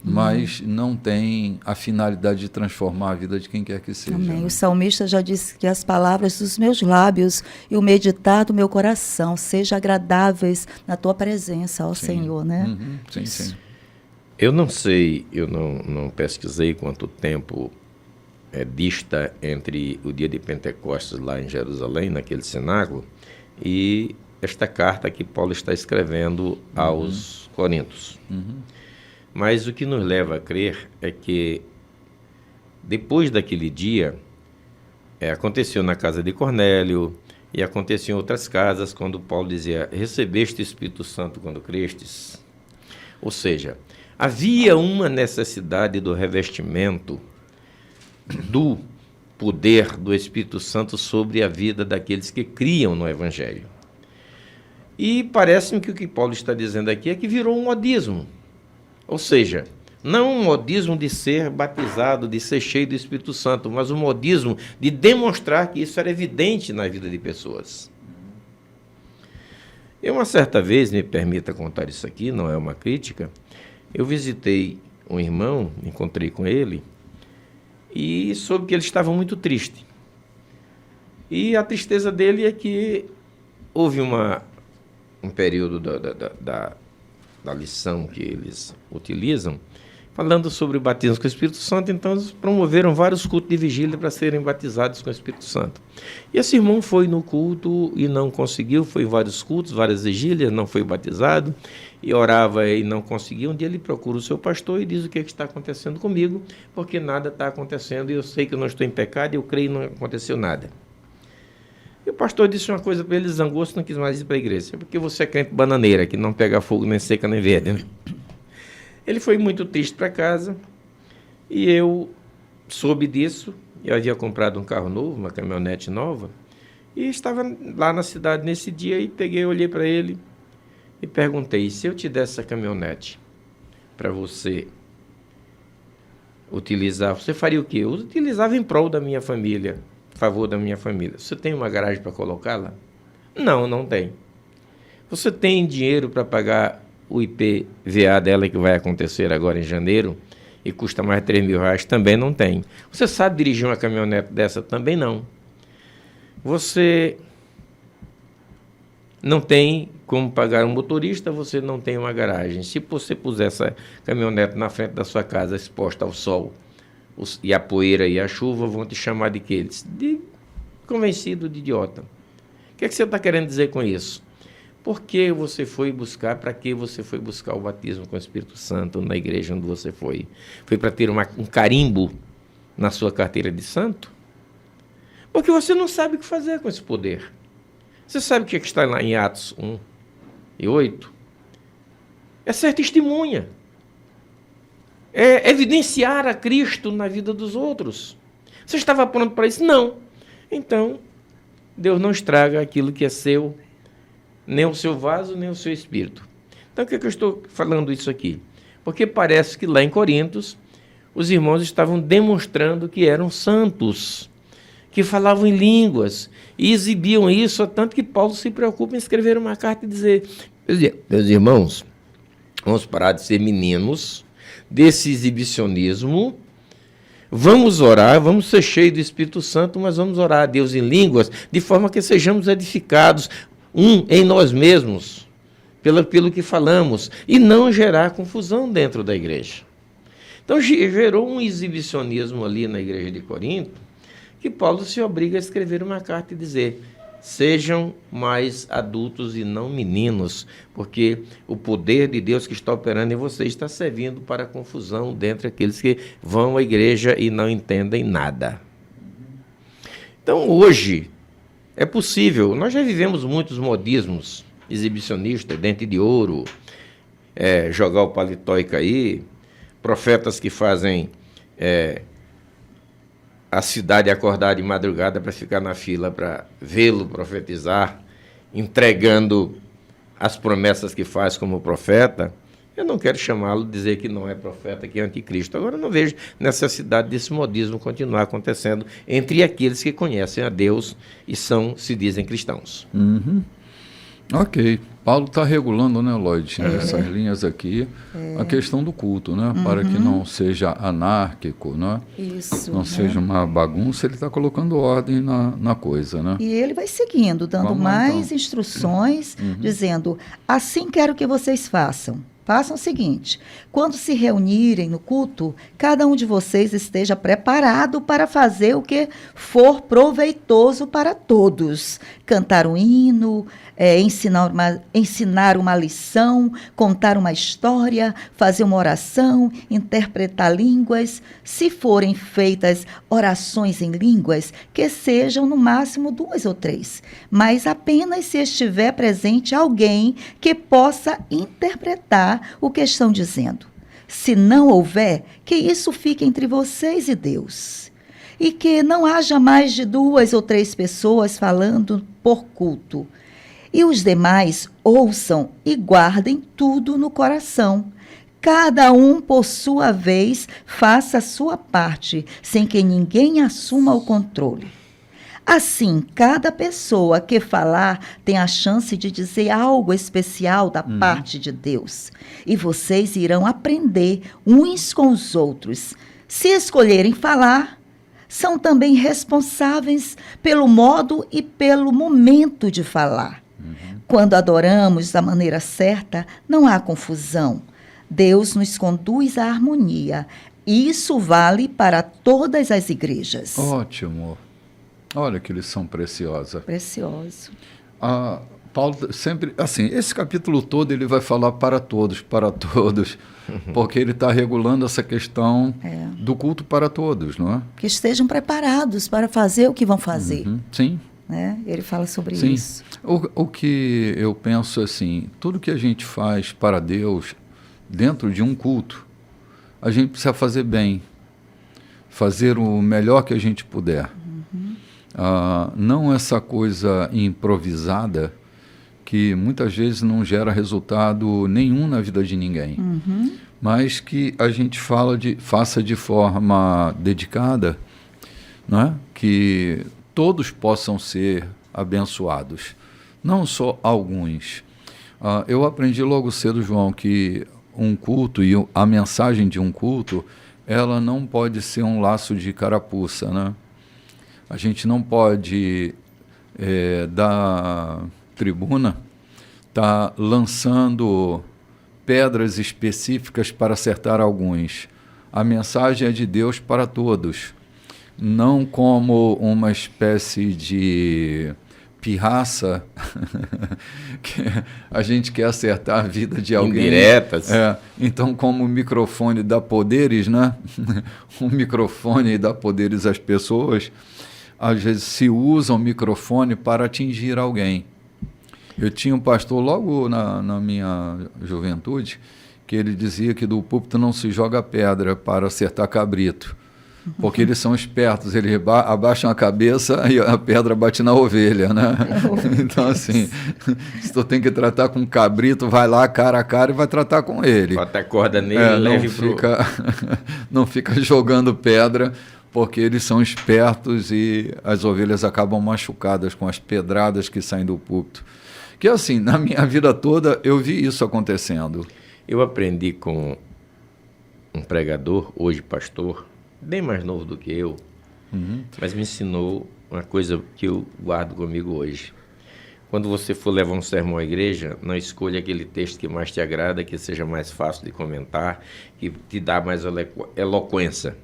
Speaker 1: mas não tem a finalidade de transformar a vida de quem quer que seja.
Speaker 3: Amém.
Speaker 1: Né?
Speaker 3: O salmista já disse que as palavras dos meus lábios e o meditar do meu coração sejam agradáveis na tua presença, ó Senhor, né?
Speaker 1: Sim.
Speaker 2: Eu não sei, eu não pesquisei quanto tempo dista entre o dia de Pentecostes lá em Jerusalém, naquele cenáculo, e esta carta que Paulo está escrevendo aos Coríntios. Mas o que nos leva a crer é que depois daquele dia, aconteceu na casa de Cornélio e aconteceu em outras casas, quando Paulo dizia, recebeste o Espírito Santo quando crestes. Ou seja, havia uma necessidade do revestimento do poder do Espírito Santo sobre a vida daqueles que criam no Evangelho. E parece-me que o que Paulo está dizendo aqui é que virou um modismo. Ou seja, não um modismo de ser batizado, de ser cheio do Espírito Santo, mas um modismo de demonstrar que isso era evidente na vida de pessoas. Eu, uma certa vez, me permita contar isso aqui, não é uma crítica, eu visitei um irmão, encontrei com ele, e soube que ele estava muito triste. E a tristeza dele é que houve um período da lição que eles utilizam, falando sobre o batismo com o Espírito Santo. Então eles promoveram vários cultos de vigília para serem batizados com o Espírito Santo. E esse irmão foi no culto e não conseguiu, foi em vários cultos, várias vigílias, não foi batizado, e orava e não conseguia. Um dia ele procura o seu pastor e diz o que está acontecendo comigo, porque nada está acontecendo, e eu sei que eu não estou em pecado, e eu creio que não aconteceu nada. E o pastor disse uma coisa para ele, zangou-se, não quis mais ir para a igreja. É porque você é crente bananeira, que não pega fogo nem seca nem verde, né? Ele foi muito triste para casa e eu soube disso. Eu havia comprado um carro novo, uma caminhonete nova, e estava lá na cidade nesse dia e peguei, olhei para ele e perguntei, se eu te desse essa caminhonete para você utilizar, você faria o quê? Eu utilizava em prol da minha família, a favor da minha família. Você tem uma garagem para colocá-la? Não, não tem. Você tem dinheiro para pagar o IPVA dela, que vai acontecer agora em janeiro, e custa mais de R$3.000? Também não tem. Você sabe dirigir uma caminhonete dessa? Também não. Você não tem como pagar um motorista, você não tem uma garagem. Se você puser essa caminhonete na frente da sua casa, exposta ao sol, e a poeira e a chuva, vão te chamar de quê? De convencido, de idiota. O que é que você está querendo dizer com isso? Por que você foi buscar, para que você foi buscar o batismo com o Espírito Santo na igreja onde você foi? Foi para ter um carimbo na sua carteira de santo? Porque você não sabe o que fazer com esse poder. Você sabe o que está lá em Atos 1:8? É ser testemunha. É evidenciar a Cristo na vida dos outros. Você estava pronto para isso? Não. Então, Deus não estraga aquilo que é seu, nem o seu vaso, nem o seu espírito. Então, por que eu estou falando isso aqui? Porque parece que lá em Corintos, os irmãos estavam demonstrando que eram santos, que falavam em línguas, e exibiam isso, a tanto que Paulo se preocupa em escrever uma carta e dizer, meus irmãos, vamos parar de ser meninos, desse exibicionismo, vamos orar, vamos ser cheios do Espírito Santo, mas vamos orar a Deus em línguas, de forma que sejamos edificados, em nós mesmos, pelo que falamos, e não gerar confusão dentro da igreja. Então, gerou um exibicionismo ali na igreja de Corinto, que Paulo se obriga a escrever uma carta e dizer, sejam mais adultos e não meninos, porque o poder de Deus que está operando em vocês está servindo para a confusão dentre aqueles que vão à igreja e não entendem nada. Então, hoje, é possível, nós já vivemos muitos modismos exibicionistas, dente de ouro, jogar o paletó e cair, profetas que fazem a cidade acordar de madrugada para ficar na fila para vê-lo profetizar, entregando as promessas que faz como profeta. Eu não quero chamá-lo, dizer que não é profeta, que é anticristo. Agora, eu não vejo necessidade desse modismo continuar acontecendo entre aqueles que conhecem a Deus e se dizem cristãos.
Speaker 1: Uhum. Ok. Paulo está regulando, né, Lloyd, nessas linhas aqui, a questão do culto, né, para que não seja anárquico, né, não seja uma bagunça, ele está colocando ordem na coisa, né.
Speaker 3: E ele vai seguindo, dando mais instruções, dizendo, assim quero que vocês façam. Façam o seguinte, quando se reunirem no culto, cada um de vocês esteja preparado para fazer o que for proveitoso para todos. Cantar um hino, ensinar uma lição, contar uma história, fazer uma oração, interpretar línguas. Se forem feitas orações em línguas, que sejam no máximo 2 ou 3, mas apenas se estiver presente alguém que possa interpretar o que estão dizendo. Se não houver, que isso fique entre vocês e Deus. E que não haja mais de 2 ou 3 pessoas falando por culto. E os demais ouçam e guardem tudo no coração. Cada um, por sua vez, faça a sua parte, sem que ninguém assuma o controle. Assim, cada pessoa que falar tem a chance de dizer algo especial da parte de Deus. E vocês irão aprender uns com os outros. Se escolherem falar, são também responsáveis pelo modo e pelo momento de falar. Quando adoramos da maneira certa, não há confusão. Deus nos conduz à harmonia. Isso vale para todas as igrejas.
Speaker 1: Ótimo. Olha que lição preciosa.
Speaker 3: Precioso.
Speaker 1: Paulo sempre, assim, esse capítulo todo ele vai falar para todos, porque ele está regulando essa questão do culto para todos, não é?
Speaker 3: Que estejam preparados para fazer o que vão fazer.
Speaker 1: Sim,
Speaker 3: né? Ele fala sobre
Speaker 1: Sim.
Speaker 3: isso.
Speaker 1: O que eu penso assim, tudo que a gente faz para Deus dentro de um culto, a gente precisa fazer bem, fazer o melhor que a gente puder. Não essa coisa improvisada que muitas vezes não gera resultado nenhum na vida de ninguém, mas que a gente faça de forma dedicada, né? Que todos possam ser abençoados, não só alguns. Eu aprendi logo cedo, João, que um culto e a mensagem de um culto, ela não pode ser um laço de carapuça, né? A gente não pode, da tribuna, tá lançando pedras específicas para acertar alguns. A mensagem é de Deus para todos, não como uma espécie de pirraça que a gente quer acertar a vida de alguém.
Speaker 2: Indiretas.
Speaker 1: Então, como o microfone dá poderes, né? O microfone dá poderes às pessoas, às vezes se usa o microfone para atingir alguém. Eu tinha um pastor logo na minha juventude que ele dizia que do púlpito não se joga pedra para acertar cabrito, porque eles são espertos, eles abaixam a cabeça e a pedra bate na ovelha, né? Então, assim, se tu tem que tratar com um cabrito, vai lá cara a cara e vai tratar com ele.
Speaker 2: Bota a corda nele, leve
Speaker 1: não fica jogando pedra, porque eles são espertos e as ovelhas acabam machucadas com as pedradas que saem do púlpito. Que assim, na minha vida toda, eu vi isso acontecendo.
Speaker 2: Eu aprendi com um pregador, hoje pastor, bem mais novo do que eu, mas me ensinou uma coisa que eu guardo comigo hoje. Quando você for levar um sermão à igreja, não escolha aquele texto que mais te agrada, que seja mais fácil de comentar, que te dá mais eloquência.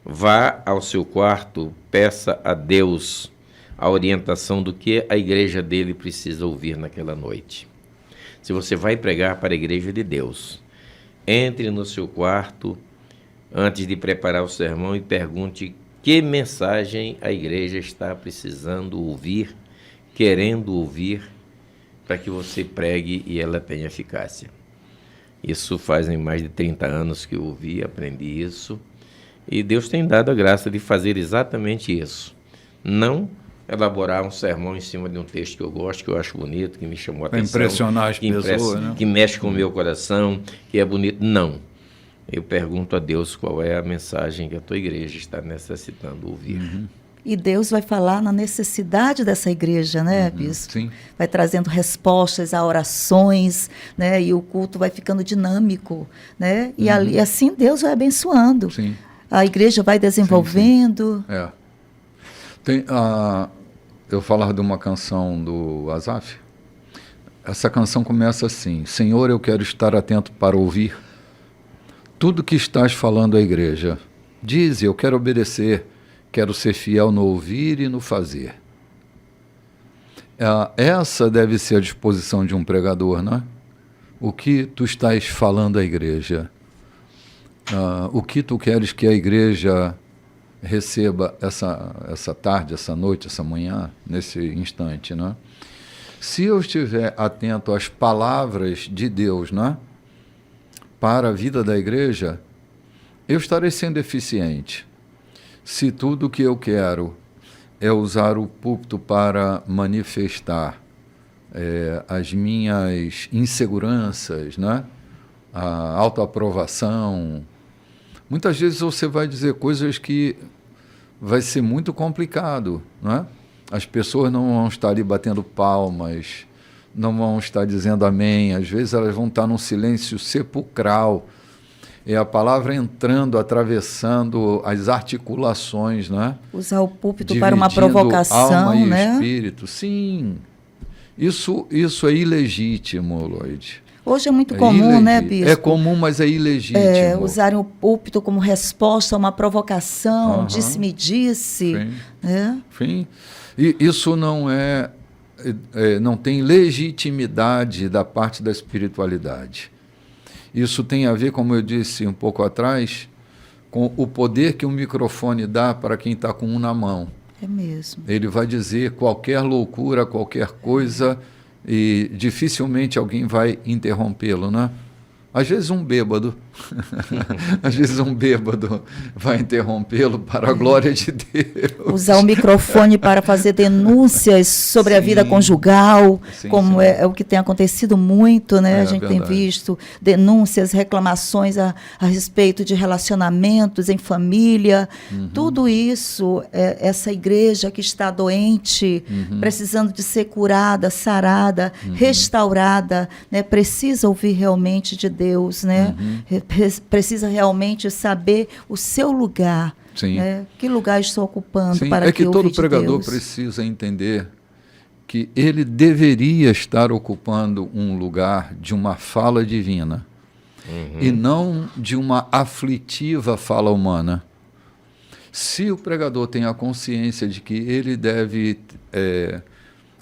Speaker 2: Vá ao seu quarto, peça a Deus a orientação do que a igreja dele precisa ouvir naquela noite. Se você vai pregar para a igreja de Deus, entre no seu quarto antes de preparar o sermão e pergunte que mensagem a igreja está precisando ouvir, querendo ouvir, para que você pregue e ela tenha eficácia. Isso fazem mais de 30 anos que eu ouvi, aprendi isso, e Deus tem dado a graça de fazer exatamente isso. Não elaborar um sermão em cima de um texto que eu gosto, que eu acho bonito, que me chamou a atenção.
Speaker 1: Para impressionar as pessoas, né?
Speaker 2: Que mexe com o meu coração, que é bonito. Não. Eu pergunto a Deus qual é a mensagem que a tua igreja está necessitando ouvir.
Speaker 3: E Deus vai falar na necessidade dessa igreja, né, Bispo?
Speaker 1: Sim.
Speaker 3: Vai trazendo respostas a orações, né? E o culto vai ficando dinâmico, né? E assim Deus vai abençoando.
Speaker 1: Sim.
Speaker 3: A igreja vai desenvolvendo.
Speaker 1: Eu falava de uma canção do Asaf. Essa canção começa assim: Senhor, eu quero estar atento para ouvir tudo que estás falando à igreja. Dize, eu quero obedecer, quero ser fiel no ouvir e no fazer. Essa deve ser a disposição de um pregador, não é? O que tu estás falando à igreja? O que tu queres que a igreja receba essa tarde, essa noite, essa manhã, nesse instante, né? Se eu estiver atento às palavras de Deus, né, para a vida da igreja, eu estarei sendo eficiente. Se tudo o que eu quero é usar o púlpito para manifestar as minhas inseguranças, né, a autoaprovação, muitas vezes você vai dizer coisas que vai ser muito complicado, não é? As pessoas não vão estar ali batendo palmas, não vão estar dizendo amém, às vezes elas vão estar num silêncio sepulcral, é a palavra entrando, atravessando as articulações, né?
Speaker 3: Usar o púlpito para uma provocação,
Speaker 1: alma e
Speaker 3: né?
Speaker 1: espírito, sim. Isso é ilegítimo, Lloyd.
Speaker 3: Hoje é muito comum, né, Bispo?
Speaker 1: É comum, mas é ilegítimo.
Speaker 3: Usarem o púlpito como resposta a uma provocação, disse-me disse.
Speaker 1: Sim. Sim. E isso não tem legitimidade da parte da espiritualidade. Isso tem a ver, como eu disse um pouco atrás, com o poder que o microfone dá para quem está com um na mão.
Speaker 3: É mesmo.
Speaker 1: Ele vai dizer qualquer loucura, qualquer coisa, e dificilmente alguém vai interrompê-lo, né? Às vezes um bêbado, vai interrompê-lo para a glória de Deus.
Speaker 3: Usar o microfone para fazer denúncias sobre a vida conjugal, como é o que tem acontecido muito, né? A gente tem visto denúncias, reclamações a respeito de relacionamentos em família. Tudo isso, essa igreja que está doente, precisando de ser curada, sarada, restaurada, né? Precisa ouvir realmente de Deus, né? Precisa realmente saber o seu lugar. Né? Que lugar estou ocupando para que
Speaker 1: todo pregador precisa entender que ele deveria estar ocupando um lugar de uma fala divina e não de uma aflitiva fala humana. Se o pregador tem a consciência de que ele deve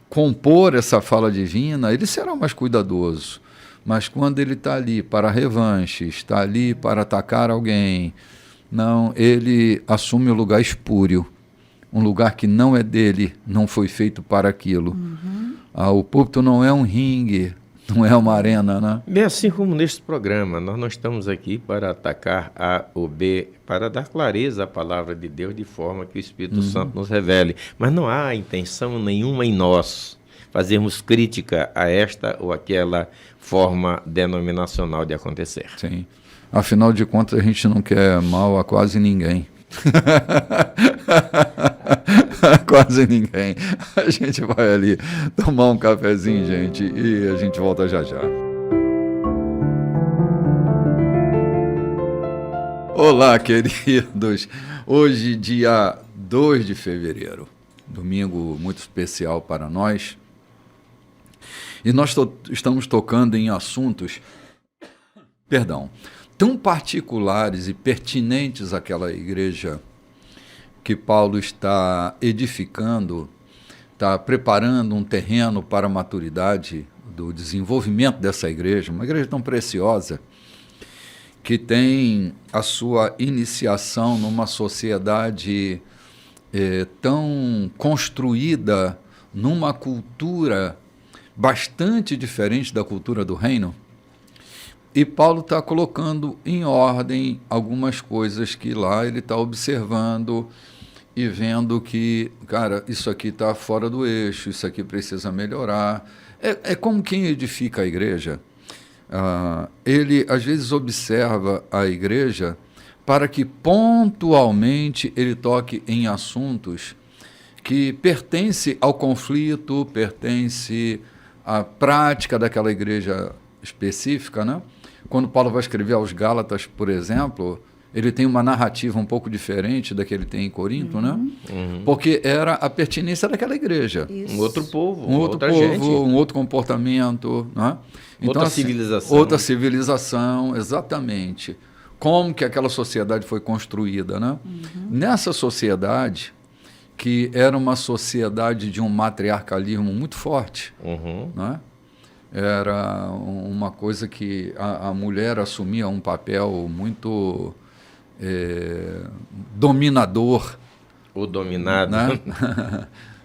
Speaker 1: compor essa fala divina, ele será mais cuidadoso. Mas quando ele está ali para revanche, está ali para atacar alguém, não, ele assume o lugar espúrio, um lugar que não é dele, não foi feito para aquilo. O púlpito não é um ringue, não é uma arena, né?
Speaker 2: Bem assim como neste programa, nós não estamos aqui para atacar A ou B, para dar clareza à palavra de Deus de forma que o Espírito Santo nos revele. Mas não há intenção nenhuma em nós fazermos crítica a esta ou aquela forma denominacional de acontecer.
Speaker 1: Sim. Afinal de contas, a gente não quer mal a quase ninguém. Quase ninguém. A gente vai ali tomar um cafezinho, gente, e a gente volta já já. Olá, queridos. Hoje, dia 2 de fevereiro, domingo muito especial para nós. E nós estamos tocando em assuntos, tão particulares e pertinentes àquela igreja que Paulo está edificando, está preparando um terreno para a maturidade do desenvolvimento dessa igreja, uma igreja tão preciosa, que tem a sua iniciação numa sociedade tão construída, numa cultura bastante diferente da cultura do reino, e Paulo está colocando em ordem algumas coisas que lá ele está observando e vendo que, cara, isso aqui está fora do eixo, isso aqui precisa melhorar. É como quem edifica a igreja. Ele, às vezes, observa a igreja para que pontualmente ele toque em assuntos que pertencem ao conflito, pertence à prática daquela igreja específica, né? Quando Paulo vai escrever aos Gálatas, por exemplo, ele tem uma narrativa um pouco diferente da que ele tem em Corinto, né? Porque era a pertinência daquela igreja.
Speaker 2: Isso. Um outro povo,
Speaker 1: um outro comportamento, né? Então,
Speaker 2: outra civilização.
Speaker 1: Outra civilização, exatamente. Como que aquela sociedade foi construída, né? Nessa sociedade, que era uma sociedade de um matriarcalismo muito forte, né? Era uma coisa que a mulher assumia um papel muito dominador.
Speaker 2: O dominado.
Speaker 1: Né?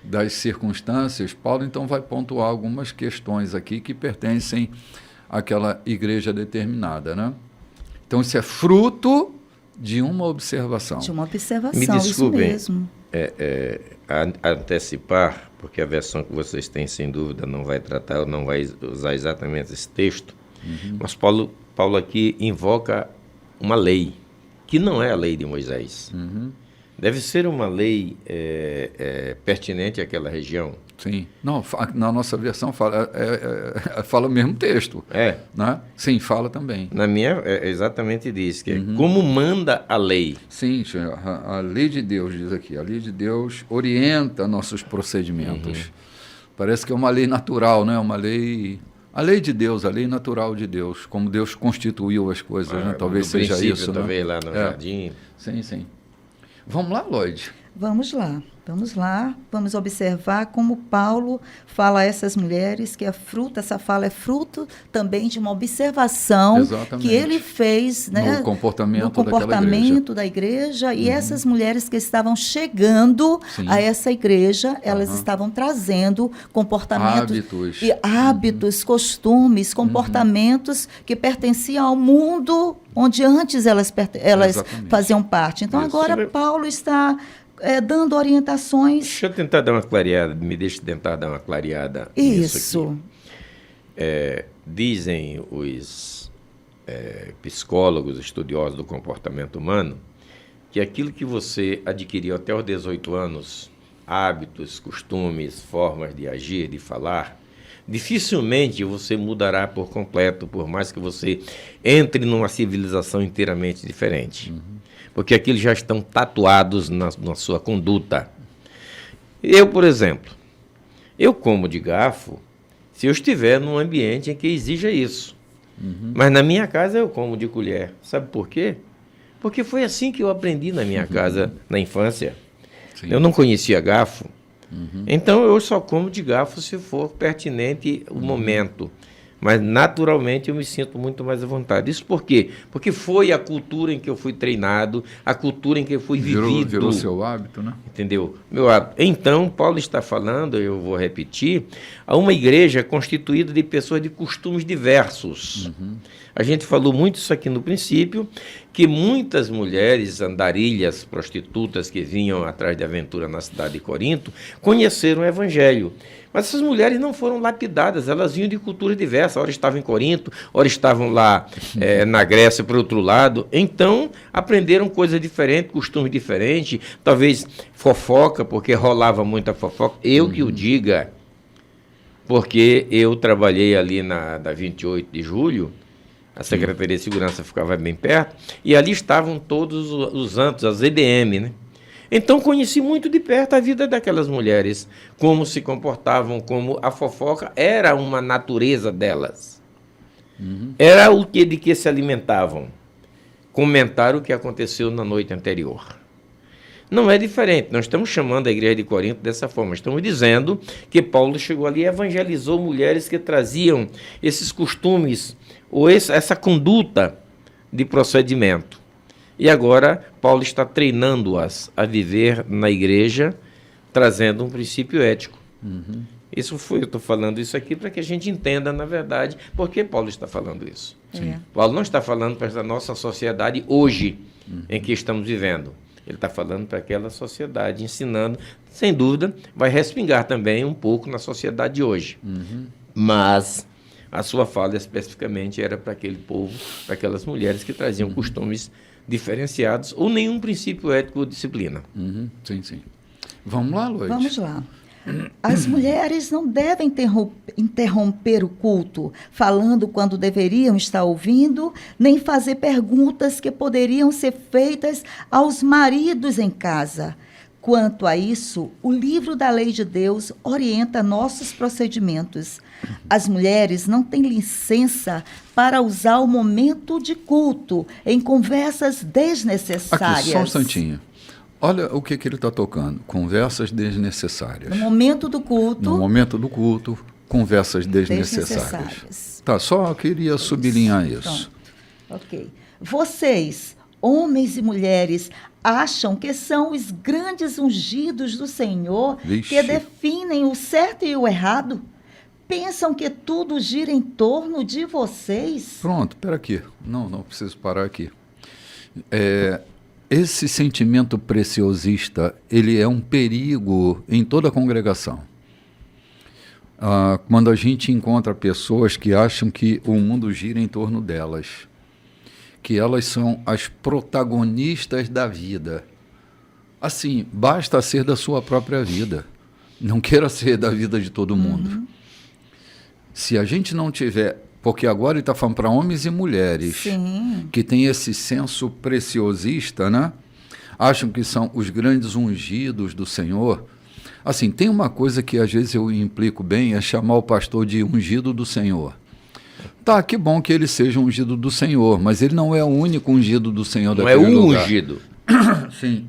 Speaker 1: Das circunstâncias. Paulo, então, vai pontuar algumas questões aqui que pertencem àquela igreja determinada, né? Então, isso é fruto de uma observação.
Speaker 3: De uma observação,
Speaker 2: Me desculpem,
Speaker 3: isso mesmo.
Speaker 2: Antecipar, porque a versão que vocês têm, sem dúvida, não vai tratar, não vai usar exatamente esse texto, mas Paulo aqui invoca uma lei, que não é a lei de Moisés. Deve ser uma lei pertinente àquela região.
Speaker 1: Sim. Não, na nossa versão fala o mesmo texto. Né? Sim, fala também.
Speaker 2: Na minha, exatamente diz, que é como manda a lei.
Speaker 1: Sim, a lei de Deus, diz aqui. A lei de Deus orienta nossos procedimentos. Parece que é uma lei natural, né? Uma lei... A lei de Deus, a lei natural de Deus, como Deus constituiu as coisas, né? Talvez seja isso.
Speaker 2: Talvez
Speaker 1: né?
Speaker 2: lá no jardim.
Speaker 1: Sim, sim. Vamos lá, Lloyd?
Speaker 3: Vamos lá. Vamos lá, vamos observar como Paulo fala a essas mulheres que essa fala é fruto também de uma observação que ele fez, né,
Speaker 1: no comportamento
Speaker 3: da igreja, e essas mulheres que estavam chegando a essa igreja, elas estavam trazendo comportamentos, hábitos, costumes, comportamentos que pertenciam ao mundo onde antes elas faziam parte. Então, agora Paulo está dando orientações.
Speaker 2: Deixa eu tentar dar uma clareada, tentar dar uma clareada nisso aqui. Dizem os psicólogos, estudiosos do comportamento humano, que aquilo que você adquiriu até os 18 anos, hábitos, costumes, formas de agir, de falar, dificilmente você mudará por completo, por mais que você entre numa civilização inteiramente diferente. Porque aqueles já estão tatuados na sua conduta. Eu, por exemplo, eu como de garfo se eu estiver num ambiente em que exija isso. Mas na minha casa eu como de colher. Sabe por quê? Porque foi assim que eu aprendi na minha casa, na infância. Sim. Eu não conhecia garfo. Então eu só como de garfo se for pertinente o momento. Mas naturalmente eu me sinto muito mais à vontade. Isso por quê? Porque foi a cultura em que eu fui treinado, a cultura em que eu fui vivido.
Speaker 1: Virou seu hábito, né?
Speaker 2: Entendeu? Meu hábito. Então, Paulo está falando, eu vou repetir, a uma igreja constituída de pessoas de costumes diversos. A gente falou muito isso aqui no princípio, que muitas mulheres, andarilhas, prostitutas que vinham atrás de aventura na cidade de Corinto, conheceram o evangelho. Mas essas mulheres não foram lapidadas, elas vinham de cultura diversa, ora estavam em Corinto, ora estavam lá na Grécia, por outro lado. Então, aprenderam coisas diferentes, costumes diferentes, talvez fofoca, porque rolava muita fofoca. Eu que o diga, porque eu trabalhei ali da 28 de julho, a Secretaria de Segurança ficava bem perto, e ali estavam todos os antos, as EDM, né? Então, conheci muito de perto a vida daquelas mulheres, como se comportavam, como a fofoca era uma natureza delas. Era de que se alimentavam. Comentar o que aconteceu na noite anterior. Não é diferente, nós estamos chamando a igreja de Corinto dessa forma. Estamos dizendo que Paulo chegou ali e evangelizou mulheres que traziam esses costumes, ou essa conduta de procedimento. E agora Paulo está treinando-as a viver na igreja, trazendo um princípio ético. Eu estou falando isso aqui para que a gente entenda, na verdade, por que Paulo está falando isso. Paulo não está falando para essa nossa sociedade hoje, em que estamos vivendo. Ele está falando para aquela sociedade, ensinando, sem dúvida, vai respingar também um pouco na sociedade de hoje. Mas a sua fala especificamente era para aquele povo, para aquelas mulheres que traziam costumes diferenciados ou nenhum princípio ético ou disciplina.
Speaker 1: Sim, sim. Vamos lá, Loide.
Speaker 3: Vamos lá. As mulheres não devem interromper o culto, falando quando deveriam estar ouvindo, nem fazer perguntas que poderiam ser feitas aos maridos em casa. Quanto a isso, o livro da lei de Deus orienta nossos procedimentos. As mulheres não têm licença para usar o momento de culto em conversas desnecessárias.
Speaker 1: Aqui, só um instantinho. Olha o que ele está tocando. Conversas desnecessárias.
Speaker 3: No momento do culto,
Speaker 1: conversas desnecessárias. Tá, só queria sublinhar isso.
Speaker 3: Ok. Vocês, homens e mulheres, acham que são os grandes ungidos do Senhor que definem o certo e o errado? Pensam que tudo gira em torno de vocês?
Speaker 1: Pronto, espera aqui. Não preciso parar aqui. Esse sentimento preciosista, ele é um perigo em toda a congregação. Quando a gente encontra pessoas que acham que o mundo gira em torno delas, que elas são as protagonistas da vida. Assim, basta ser da sua própria vida. Não queira ser da vida de todo mundo. Se a gente não tiver... Porque agora ele está falando para homens e mulheres que têm esse senso preciosista, né? Acham que são os grandes ungidos do Senhor. Assim, tem uma coisa que às vezes eu implico bem, é chamar o pastor de ungido do Senhor. Tá, que bom que ele seja ungido do Senhor, mas ele não é o único ungido do Senhor daquele lugar.
Speaker 2: Não é o ungido.
Speaker 1: Sim.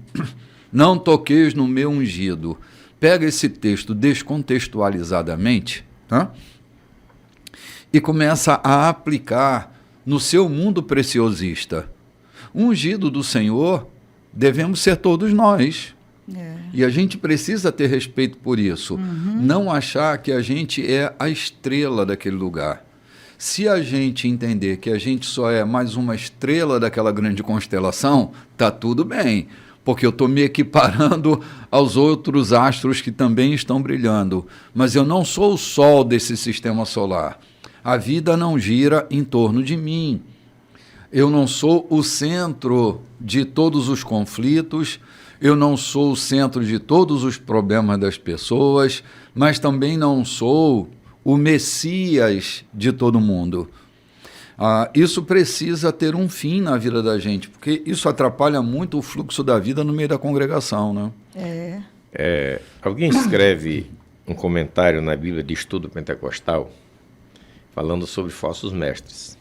Speaker 1: não toqueis no meu ungido. Pega esse texto descontextualizadamente, tá? E começa a aplicar no seu mundo preciosista. O ungido do Senhor devemos ser todos nós. E a gente precisa ter respeito por isso. Não achar que a gente é a estrela daquele lugar. Se a gente entender que a gente só é mais uma estrela daquela grande constelação, tá tudo bem, porque eu estou me equiparando aos outros astros que também estão brilhando. Mas eu não sou o sol desse sistema solar. A vida não gira em torno de mim. Eu não sou o centro de todos os conflitos, eu não sou o centro de todos os problemas das pessoas, mas também não sou o Messias de todo mundo. Isso precisa ter um fim na vida da gente, porque isso atrapalha muito o fluxo da vida no meio da congregação, né?
Speaker 2: Alguém escreve um comentário na Bíblia de Estudo Pentecostal falando sobre falsos mestres.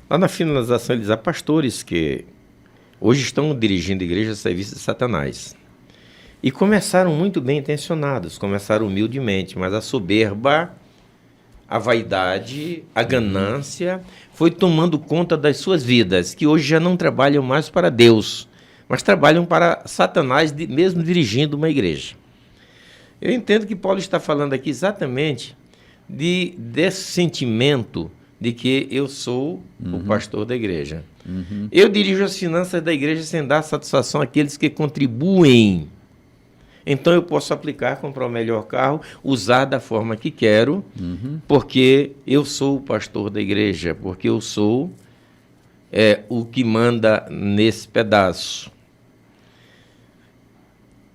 Speaker 2: Lá na finalização ele diz: há pastores que hoje estão dirigindo igrejas a serviço de Satanás. E começaram muito bem intencionados, começaram humildemente, mas a soberba, a vaidade, a ganância foi tomando conta das suas vidas, que hoje já não trabalham mais para Deus, mas trabalham para Satanás, mesmo dirigindo uma igreja. Eu entendo que Paulo está falando aqui exatamente desse sentimento de que eu sou o pastor da igreja. Eu dirijo as finanças da igreja sem dar satisfação àqueles que contribuem. Então eu posso aplicar, comprar o melhor carro, usar da forma que quero, porque eu sou o pastor da igreja, porque eu sou o que manda nesse pedaço.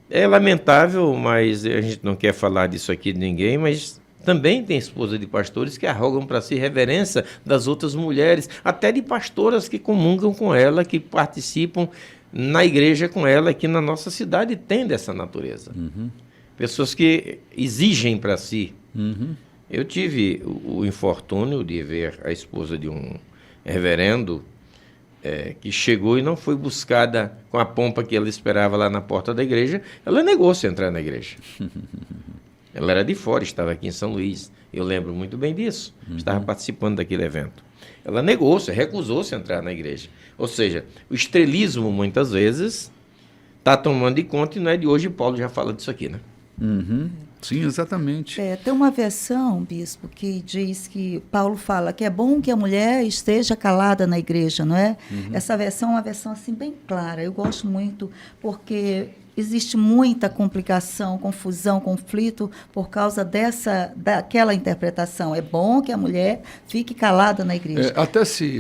Speaker 2: É lamentável, mas a gente não quer falar disso aqui de ninguém, mas também tem esposa de pastores que arrogam para si reverência das outras mulheres, até de pastoras que comungam com ela, que participam na igreja com ela, aqui na nossa cidade tem dessa natureza. Pessoas que exigem para si. Eu tive o infortúnio de ver a esposa de um reverendo que chegou e não foi buscada com a pompa que ela esperava lá na porta da igreja. Ela negou-se a entrar na igreja. Ela era de fora, estava aqui em São Luís. Eu lembro muito bem disso. Estava participando daquele evento. Ela negou-se, recusou-se a entrar na igreja. Ou seja, o estrelismo, muitas vezes, está tomando de conta, e não é de hoje, Paulo já fala disso aqui, né?
Speaker 1: Sim, exatamente.
Speaker 3: Tem uma versão, bispo, que diz que Paulo fala que é bom que a mulher esteja calada na igreja, não é? Essa versão é uma versão assim bem clara. Eu gosto muito, porque existe muita complicação, confusão, conflito por causa daquela interpretação. É bom que a mulher fique calada na igreja.
Speaker 1: Até se,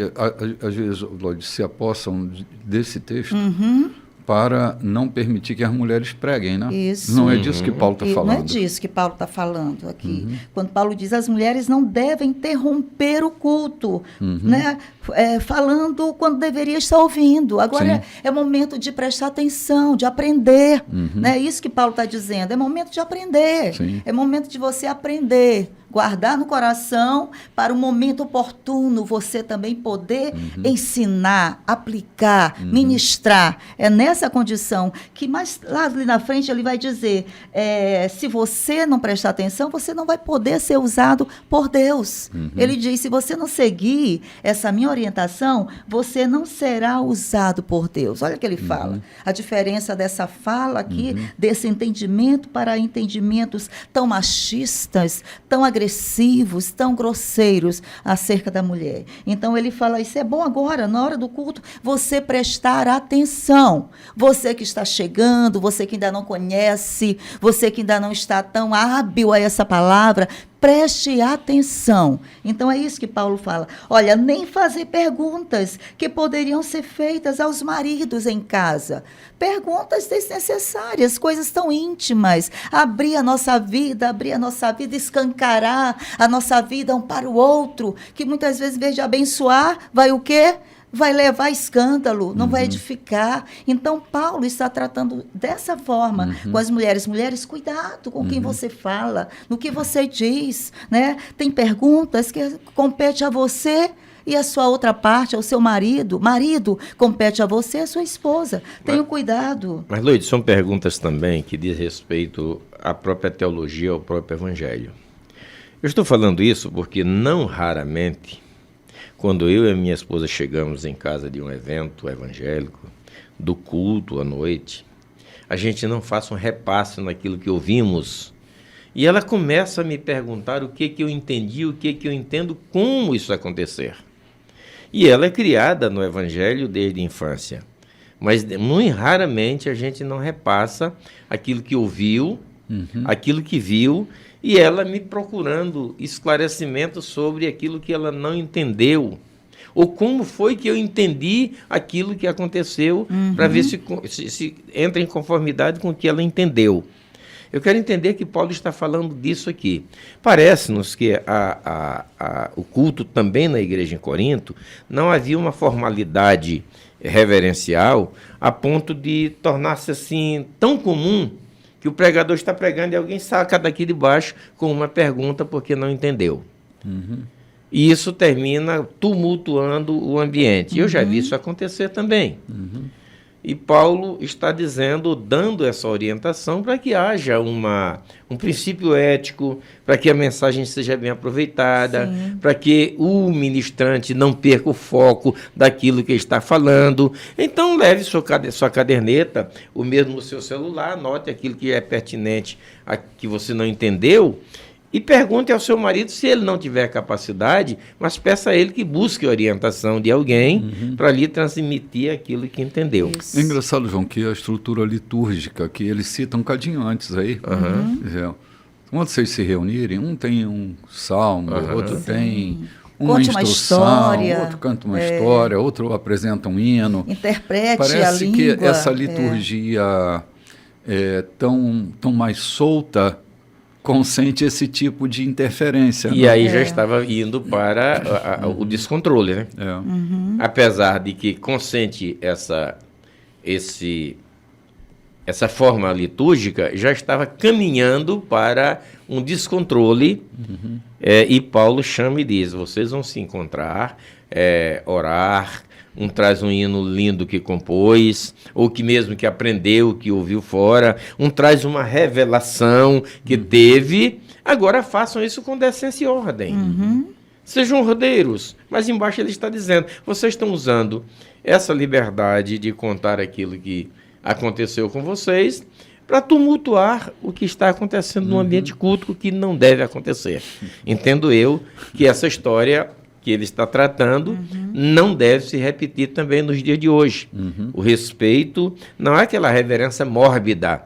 Speaker 1: às vezes, Lodi, se apossam desse texto para não permitir que as mulheres preguem, né?
Speaker 3: Isso.
Speaker 1: Não é disso que Paulo está falando.
Speaker 3: Não é disso que Paulo está falando aqui. Quando Paulo diz as mulheres não devem interromper o culto, né? Falando quando deveria estar ouvindo. Agora é momento de prestar atenção, de aprender. Né? É isso que Paulo está dizendo. É momento de aprender. É momento de você aprender. Guardar no coração para o momento oportuno você também poder ensinar, aplicar, ministrar. É nessa condição que mais lá ali na frente ele vai dizer, se você não prestar atenção, você não vai poder ser usado por Deus. Ele diz, se você não seguir essa minha orientação, você não será usado por Deus. Olha o que ele fala. A diferença dessa fala aqui, desse entendimento para entendimentos tão machistas, tão agressivos, tão grosseiros acerca da mulher. Então ele fala, isso é bom agora, na hora do culto, você prestar atenção. Você que está chegando, você que ainda não conhece, você que ainda não está tão hábil a essa palavra, preste atenção. Então é isso que Paulo fala. Olha, nem fazer perguntas que poderiam ser feitas aos maridos em casa. Perguntas desnecessárias, coisas tão íntimas. Abrir a nossa vida, escancarar a nossa vida um para o outro, que muitas vezes, em vez de abençoar, vai o quê? Vai levar escândalo, não vai edificar. Então, Paulo está tratando dessa forma com as mulheres. Mulheres, cuidado com quem você fala, no que você diz, né? Tem perguntas que compete a você E a sua outra parte, é o seu marido. Marido, compete a você e a sua esposa. Tenha cuidado.
Speaker 2: Mas, Loide, são perguntas também que diz respeito à própria teologia, ao próprio evangelho. Eu estou falando isso porque não raramente, quando eu e a minha esposa chegamos em casa de um evento evangélico, do culto à noite, a gente não faz um repasse naquilo que ouvimos. E ela começa a me perguntar o que eu entendi, o que eu entendo, como isso acontecer. E ela é criada no Evangelho desde a infância. Mas muito raramente a gente não repassa aquilo que ouviu, aquilo que viu, e ela me procurando esclarecimento sobre aquilo que ela não entendeu. Ou como foi que eu entendi aquilo que aconteceu, para ver se entra em conformidade com o que ela entendeu. Eu quero entender que Paulo está falando disso aqui. Parece-nos que o culto também na igreja em Corinto não havia uma formalidade reverencial a ponto de tornar-se assim tão comum que o pregador está pregando e alguém saca daqui de baixo com uma pergunta porque não entendeu. E isso termina tumultuando o ambiente. Eu já vi isso acontecer também. E Paulo está dizendo, dando essa orientação para que haja um princípio ético, para que a mensagem seja bem aproveitada, para que o ministrante não perca o foco daquilo que está falando. Então, leve sua caderneta, ou mesmo o seu celular, anote aquilo que é pertinente, a que você não entendeu, e pergunte ao seu marido se ele não tiver capacidade, mas peça a ele que busque orientação de alguém para lhe transmitir aquilo que entendeu.
Speaker 1: É engraçado, João, que a estrutura litúrgica, que eles citam um cadinho antes aí, quando vocês se reunirem, um tem um salmo, outro tem uma
Speaker 3: Conte
Speaker 1: instrução,
Speaker 3: uma história,
Speaker 1: outro canta uma história, outro apresenta um hino.
Speaker 3: Interprete
Speaker 1: Parece
Speaker 3: a língua.
Speaker 1: que essa liturgia tão mais solta consente esse tipo de interferência.
Speaker 2: E aí já estava indo para o descontrole, né? Apesar de que consente essa forma litúrgica, já estava caminhando para um descontrole, e Paulo chama e diz, vocês vão se encontrar, orar, um traz um hino lindo que compôs, ou que mesmo que aprendeu, que ouviu fora, um traz uma revelação que teve, agora façam isso com decência e ordem. Sejam ordeiros, mas embaixo ele está dizendo, vocês estão usando essa liberdade de contar aquilo que aconteceu com vocês, para tumultuar o que está acontecendo no ambiente culto, que não deve acontecer. Entendo eu que essa história que ele está tratando não deve se repetir também nos dias de hoje. O respeito não é aquela reverência mórbida.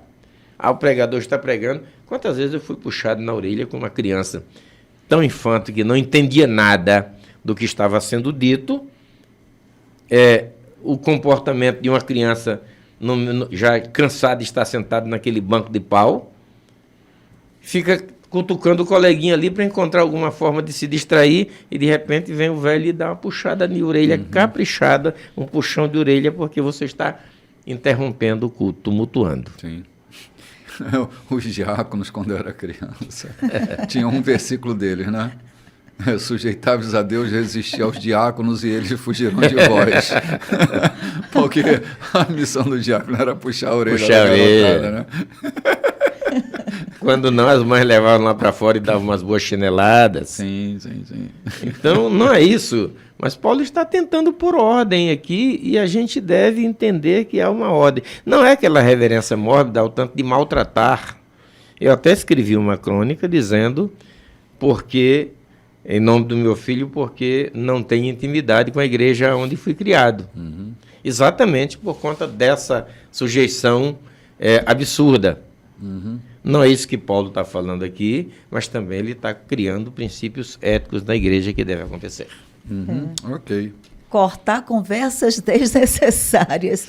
Speaker 2: O pregador está pregando. Quantas vezes eu fui puxado na orelha com uma criança tão infante que não entendia nada do que estava sendo dito. O comportamento de uma criança já cansada de estar sentado naquele banco de pau, fica cutucando o coleguinha ali para encontrar alguma forma de se distrair, e de repente vem o velho e dá uma puxada de orelha caprichada, um puxão de orelha, porque você está interrompendo o culto, tumultuando.
Speaker 1: Sim. Os diáconos, quando eu era criança, tinha um versículo deles, né? Sujeitáveis a Deus, resistir aos diáconos e eles fugirão de vós. Porque a missão do diácono era puxar a orelha da garotada, né?
Speaker 2: Quando não, as mães levavam lá para fora e davam umas boas chineladas.
Speaker 1: Sim.
Speaker 2: Então, não é isso. Mas Paulo está tentando pôr ordem aqui, e a gente deve entender que há uma ordem. Não é aquela reverência mórbida ao tanto de maltratar. Eu até escrevi uma crônica dizendo, em nome do meu filho, porque não tem intimidade com a igreja onde fui criado. Exatamente por conta dessa sujeição absurda. Não é isso que Paulo está falando aqui, mas também ele está criando princípios éticos da igreja que devem acontecer.
Speaker 1: Ok.
Speaker 3: Cortar conversas desnecessárias.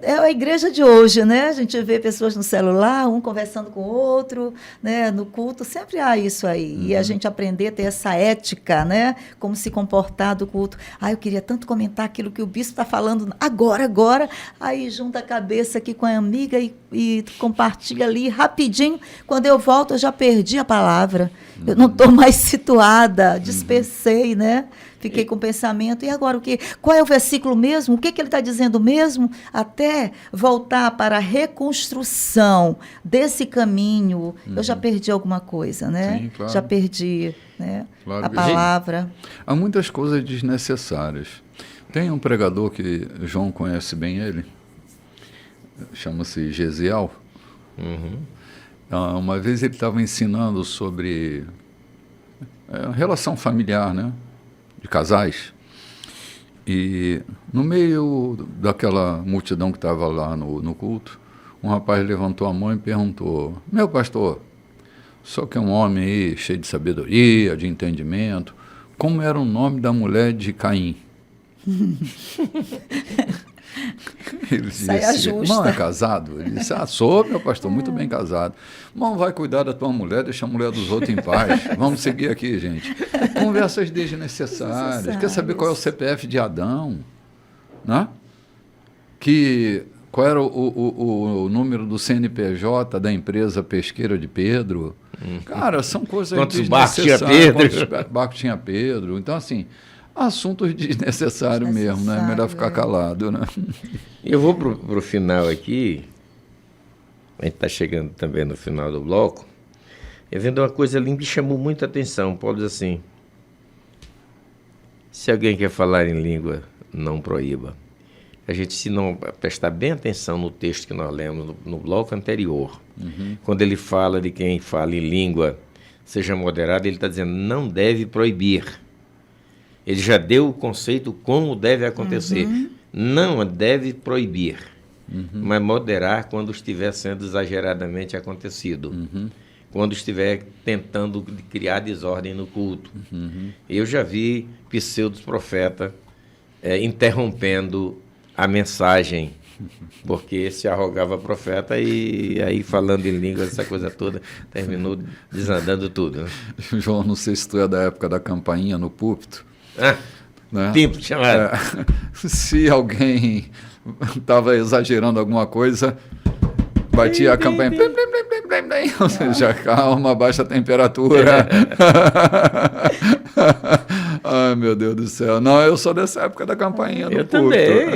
Speaker 3: É a igreja de hoje, né? A gente vê pessoas no celular, um conversando com o outro, né? No culto, sempre há isso aí. E a gente aprender a ter essa ética, né? Como se comportar do culto. Eu queria tanto comentar aquilo que o bispo está falando agora. Aí junta a cabeça aqui com a amiga e compartilha ali rapidinho. Quando eu volto, eu já perdi a palavra. Eu não estou mais situada, dispersei, né? Fiquei com o pensamento, e agora o quê? Qual é o versículo mesmo? O que ele está dizendo mesmo? Até voltar para a reconstrução desse caminho, eu já perdi alguma coisa, né?
Speaker 1: Sim, claro.
Speaker 3: Já perdi, né?
Speaker 1: Claro.
Speaker 3: A palavra.
Speaker 1: Há muitas coisas desnecessárias. Tem um pregador que João conhece bem ele, chama-se Gesiel. Uma vez ele estava ensinando sobre relação familiar, né, de casais. E no meio daquela multidão que estava lá no culto, um rapaz levantou a mão e perguntou: meu pastor, o senhor que é um homem aí cheio de sabedoria, de entendimento, como era o nome da mulher de Caim? Ele disse: irmão, é casado? Ele disse: sou, meu pastor, muito bem casado. Irmão, vai cuidar da tua mulher, deixa a mulher dos outros em paz. Vamos seguir aqui, gente. Conversas desnecessárias. Quer saber qual é o CPF de Adão? Né? Qual era o número do CNPJ da empresa pesqueira de Pedro? Cara, são coisas desnecessárias. Quantos barcos tinha Pedro? Então, assim, assuntos desnecessários mesmo, né? Melhor ficar calado, né?
Speaker 2: Eu vou para o final aqui. A gente está chegando também no final do bloco. Eu vendo uma coisa ali que me chamou muita atenção. Paulo diz assim: se alguém quer falar em língua, não proíba. A gente, se não prestar bem atenção no texto que nós lemos no bloco anterior, quando ele fala de quem fala em língua seja moderado, ele está dizendo não deve proibir. Ele já deu o conceito como deve acontecer. Não deve proibir, mas moderar quando estiver sendo exageradamente acontecido. Quando estiver tentando criar desordem no culto. Eu já vi pseudo-profeta interrompendo a mensagem, porque se arrogava profeta e aí falando em línguas, essa coisa toda, terminou desandando tudo. Né?
Speaker 1: João, não sei se tu é da época da campainha no púlpito. Né?
Speaker 2: Tempo chamado.
Speaker 1: Se alguém estava exagerando alguma coisa, batia a campainha. Ou seja, calma, baixa a temperatura. Ai, meu Deus do céu. Não, eu sou dessa época da campainha no púlpito.
Speaker 2: Também.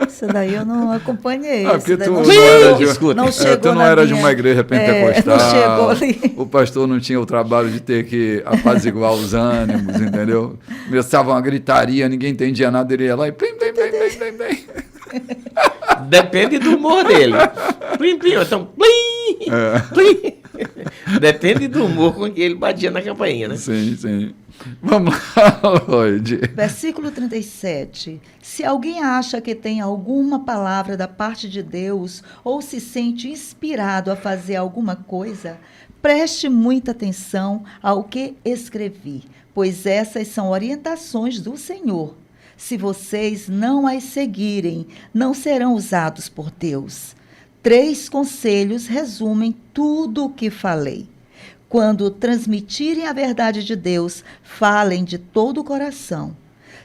Speaker 3: Isso daí eu não acompanhei.
Speaker 1: Porque tu
Speaker 3: não
Speaker 1: era de uma igreja pentecostal.
Speaker 3: Não chegou ali.
Speaker 1: O pastor não tinha o trabalho de ter que apaziguar os ânimos, entendeu? Começava uma gritaria, ninguém entendia nada, ele ia lá e plim.
Speaker 2: Depende do humor dele. Plim, então, plim, plim. Depende do humor com que ele batia na campainha, né?
Speaker 1: Sim. Vamos lá, Lloyd.
Speaker 3: Versículo 37. Se alguém acha que tem alguma palavra da parte de Deus ou se sente inspirado a fazer alguma coisa, preste muita atenção ao que escrevi, pois essas são orientações do Senhor. Se vocês não as seguirem, não serão usados por Deus. 3 conselhos resumem tudo o que falei. Quando transmitirem a verdade de Deus, falem de todo o coração.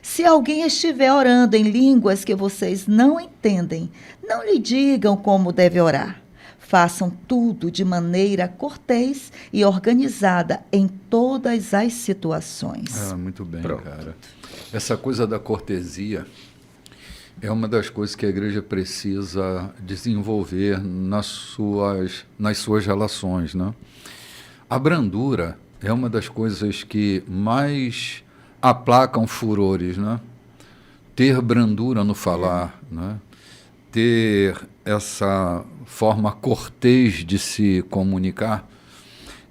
Speaker 3: Se alguém estiver orando em línguas que vocês não entendem, não lhe digam como deve orar. Façam tudo de maneira cortês e organizada em todas as situações.
Speaker 1: Muito bem, cara. Essa coisa da cortesia é uma das coisas que a igreja precisa desenvolver nas suas relações, né? A brandura é uma das coisas que mais aplacam furores, né? Ter brandura no falar, né? Ter essa forma cortês de se comunicar.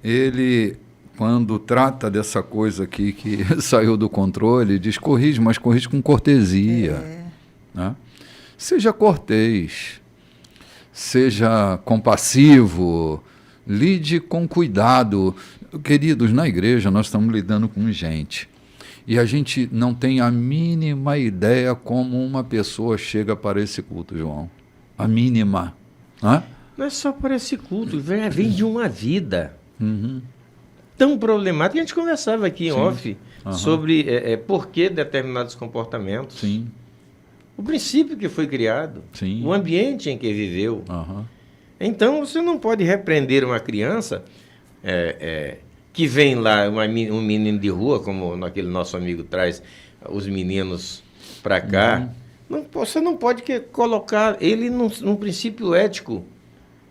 Speaker 1: Ele, quando trata dessa coisa aqui que saiu do controle, diz: corrige, mas corrige com cortesia. Né? Seja cortês, seja compassivo, lide com cuidado. Queridos, na igreja nós estamos lidando com gente e a gente não tem a mínima ideia como uma pessoa chega para esse culto, João. A mínima. Né?
Speaker 2: Não é só para esse culto, vem de uma vida tão problemática. A gente conversava aqui em off sobre por que determinados comportamentos.
Speaker 1: Sim.
Speaker 2: O princípio que foi criado,
Speaker 1: Sim.
Speaker 2: O ambiente em que viveu. Então, você não pode repreender uma criança que vem lá um menino de rua, como aquele nosso amigo traz os meninos para cá, você não pode colocar ele num princípio ético,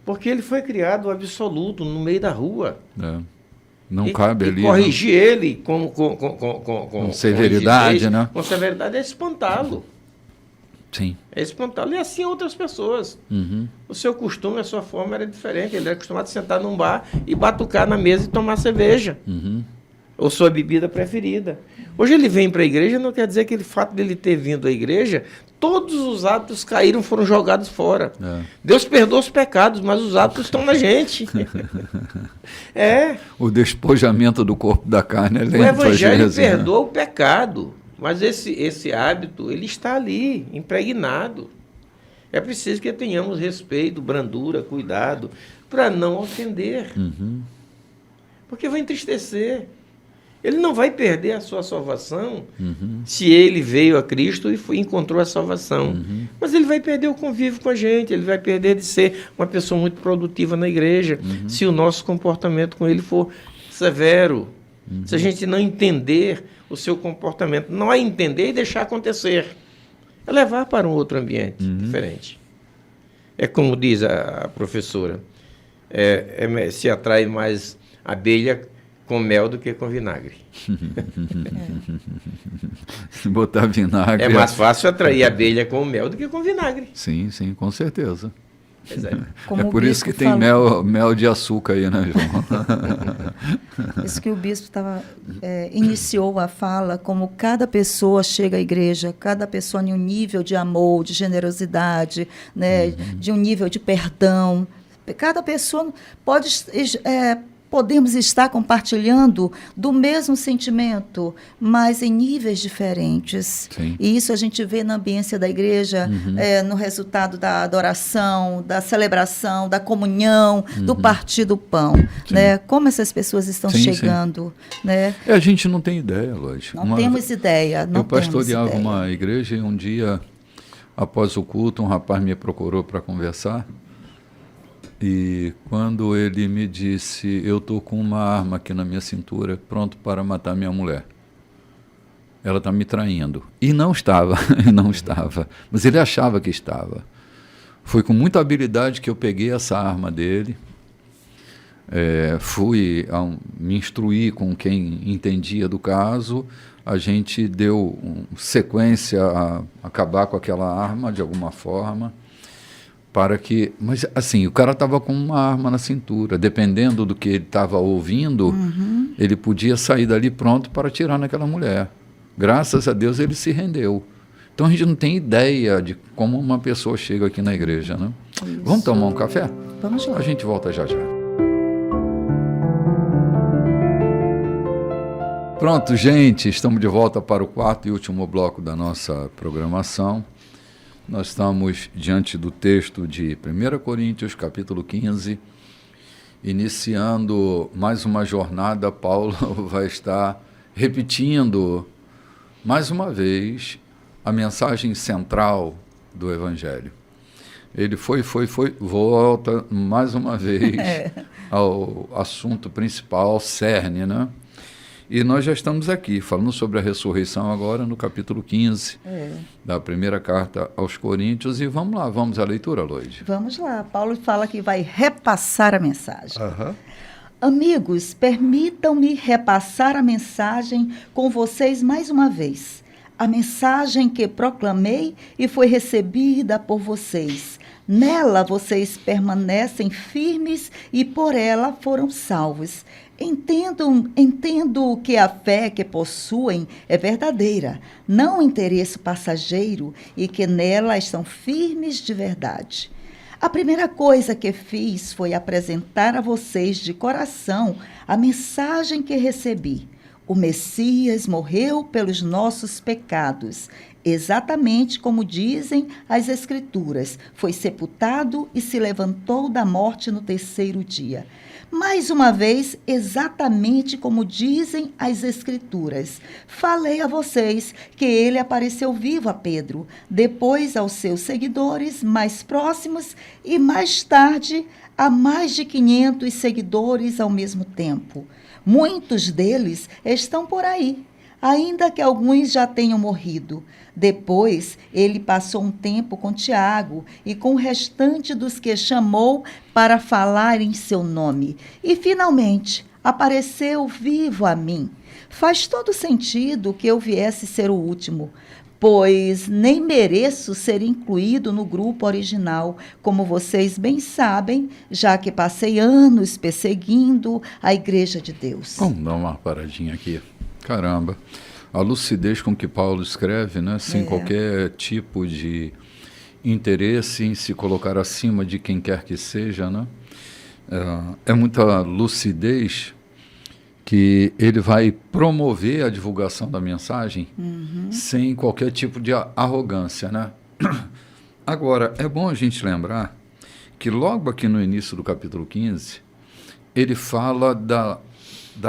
Speaker 2: porque ele foi criado absoluto no meio da rua.
Speaker 1: Não cabe ali.
Speaker 2: Corrigir ele
Speaker 1: com severidade, né?
Speaker 2: Com severidade é espantá-lo.
Speaker 1: Sim.
Speaker 2: É espantá-lo. E assim outras pessoas. O seu costume, a sua forma era diferente. Ele era acostumado a sentar num bar e batucar na mesa e tomar cerveja. Ou sua bebida preferida. Hoje ele vem para a igreja, não quer dizer que o fato dele ter vindo à igreja, todos os hábitos caíram, foram jogados fora. Deus perdoa os pecados, mas os hábitos estão na gente.
Speaker 1: O despojamento do corpo da carne é lento.
Speaker 2: O evangelho perdoa o pecado, mas esse hábito, ele está ali, impregnado. É preciso que tenhamos respeito, brandura, cuidado, para não ofender. Porque vai entristecer. Ele não vai perder a sua salvação se ele veio a Cristo e encontrou a salvação. Mas ele vai perder o convívio com a gente, ele vai perder de ser uma pessoa muito produtiva na igreja, se o nosso comportamento com ele for severo. Se a gente não entender o seu comportamento, não é entender e deixar acontecer, é levar para um outro ambiente diferente. É como diz a professora, se atrai mais abelha com mel do que com vinagre.
Speaker 1: Botar vinagre.
Speaker 2: É mais fácil atrair abelha com mel do que com vinagre.
Speaker 1: Sim, com certeza.
Speaker 3: Como
Speaker 1: por isso que tem mel de açúcar aí, né, João?
Speaker 3: Isso que o bispo iniciou a fala, como cada pessoa chega à igreja, cada pessoa em um nível de amor, de generosidade, né, de um nível de perdão. Cada pessoa podemos estar compartilhando do mesmo sentimento, mas em níveis diferentes.
Speaker 1: Sim.
Speaker 3: E isso a gente vê na ambiência da igreja, no resultado da adoração, da celebração, da comunhão, do partir do pão. Né? Como essas pessoas estão chegando. Né?
Speaker 1: A gente não tem ideia, lógico.
Speaker 3: Não temos ideia.
Speaker 1: Eu pastoreava uma igreja e um dia, após o culto, um rapaz me procurou para conversar. E quando ele me disse, eu estou com uma arma aqui na minha cintura, pronto para matar minha mulher. Ela está me traindo. E não estava, mas ele achava que estava. Foi com muita habilidade que eu peguei essa arma dele, fui me instruir com quem entendia do caso, a gente deu sequência a acabar com aquela arma de alguma forma. Mas assim, o cara estava com uma arma na cintura, dependendo do que ele estava ouvindo, ele podia sair dali pronto para atirar naquela mulher. Graças a Deus ele se rendeu. Então a gente não tem ideia de como uma pessoa chega aqui na igreja, né? Vamos tomar um café?
Speaker 3: Vamos lá.
Speaker 1: A gente volta já. Pronto, gente, estamos de volta para o quarto e último bloco da nossa programação. Nós estamos diante do texto de 1 Coríntios, capítulo 15, iniciando mais uma jornada. Paulo vai estar repetindo, mais uma vez, a mensagem central do Evangelho. Ele volta mais uma vez ao assunto principal, ao cerne, né? E nós já estamos aqui, falando sobre a ressurreição agora, no capítulo 15 da primeira carta aos Coríntios. E vamos lá, vamos à leitura, Loide.
Speaker 3: Vamos lá. Paulo fala que vai repassar a mensagem. Amigos, permitam-me repassar a mensagem com vocês mais uma vez. A mensagem que proclamei e foi recebida por vocês. Nela vocês permanecem firmes e por ela foram salvos. Entendo que a fé que possuem é verdadeira, não um interesse passageiro, e que nela estão firmes de verdade. A primeira coisa que fiz foi apresentar a vocês de coração a mensagem que recebi. O Messias morreu pelos nossos pecados exatamente como dizem as Escrituras. Foi sepultado e se levantou da morte no terceiro dia. Mais uma vez, exatamente como dizem as Escrituras. Falei a vocês que ele apareceu vivo a Pedro, depois aos seus seguidores mais próximos e mais tarde a mais de 500 seguidores ao mesmo tempo. Muitos deles estão por aí, ainda que alguns já tenham morrido. Depois, ele passou um tempo com Tiago e com o restante dos que chamou para falar em seu nome. E, finalmente, apareceu vivo a mim. Faz todo sentido que eu viesse ser o último, pois nem mereço ser incluído no grupo original, como vocês bem sabem, já que passei anos perseguindo a Igreja de Deus.
Speaker 1: Vamos dar uma paradinha aqui. Caramba. A lucidez com que Paulo escreve, né? Sem qualquer tipo de interesse em se colocar acima de quem quer que seja, né? É muita lucidez que ele vai promover a divulgação da mensagem sem qualquer tipo de arrogância, né? Agora, é bom a gente lembrar que logo aqui no início do capítulo 15, ele fala da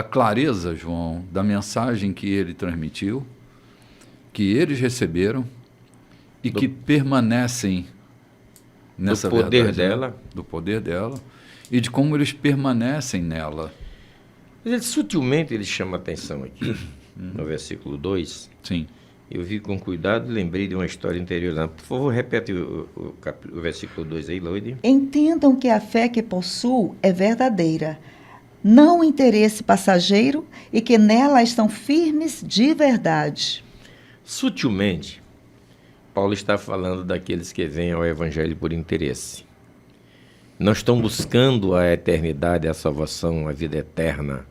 Speaker 1: clareza, João, da mensagem que ele transmitiu, que eles receberam e que permanecem nessa
Speaker 2: do poder
Speaker 1: verdade,
Speaker 2: dela.
Speaker 1: Né? Do poder dela e de como eles permanecem nela.
Speaker 2: Mas sutilmente ele chama a atenção aqui, no versículo 2.
Speaker 1: Sim.
Speaker 2: Eu vi com cuidado e lembrei de uma história interior. Por favor, repete o versículo 2 aí, Loide.
Speaker 3: Entendam que a fé que possuo é verdadeira, não um interesse passageiro, e que nela estão firmes de verdade.
Speaker 2: Sutilmente, Paulo está falando daqueles que vêm ao Evangelho por interesse. Não estão buscando a eternidade, a salvação, a vida eterna,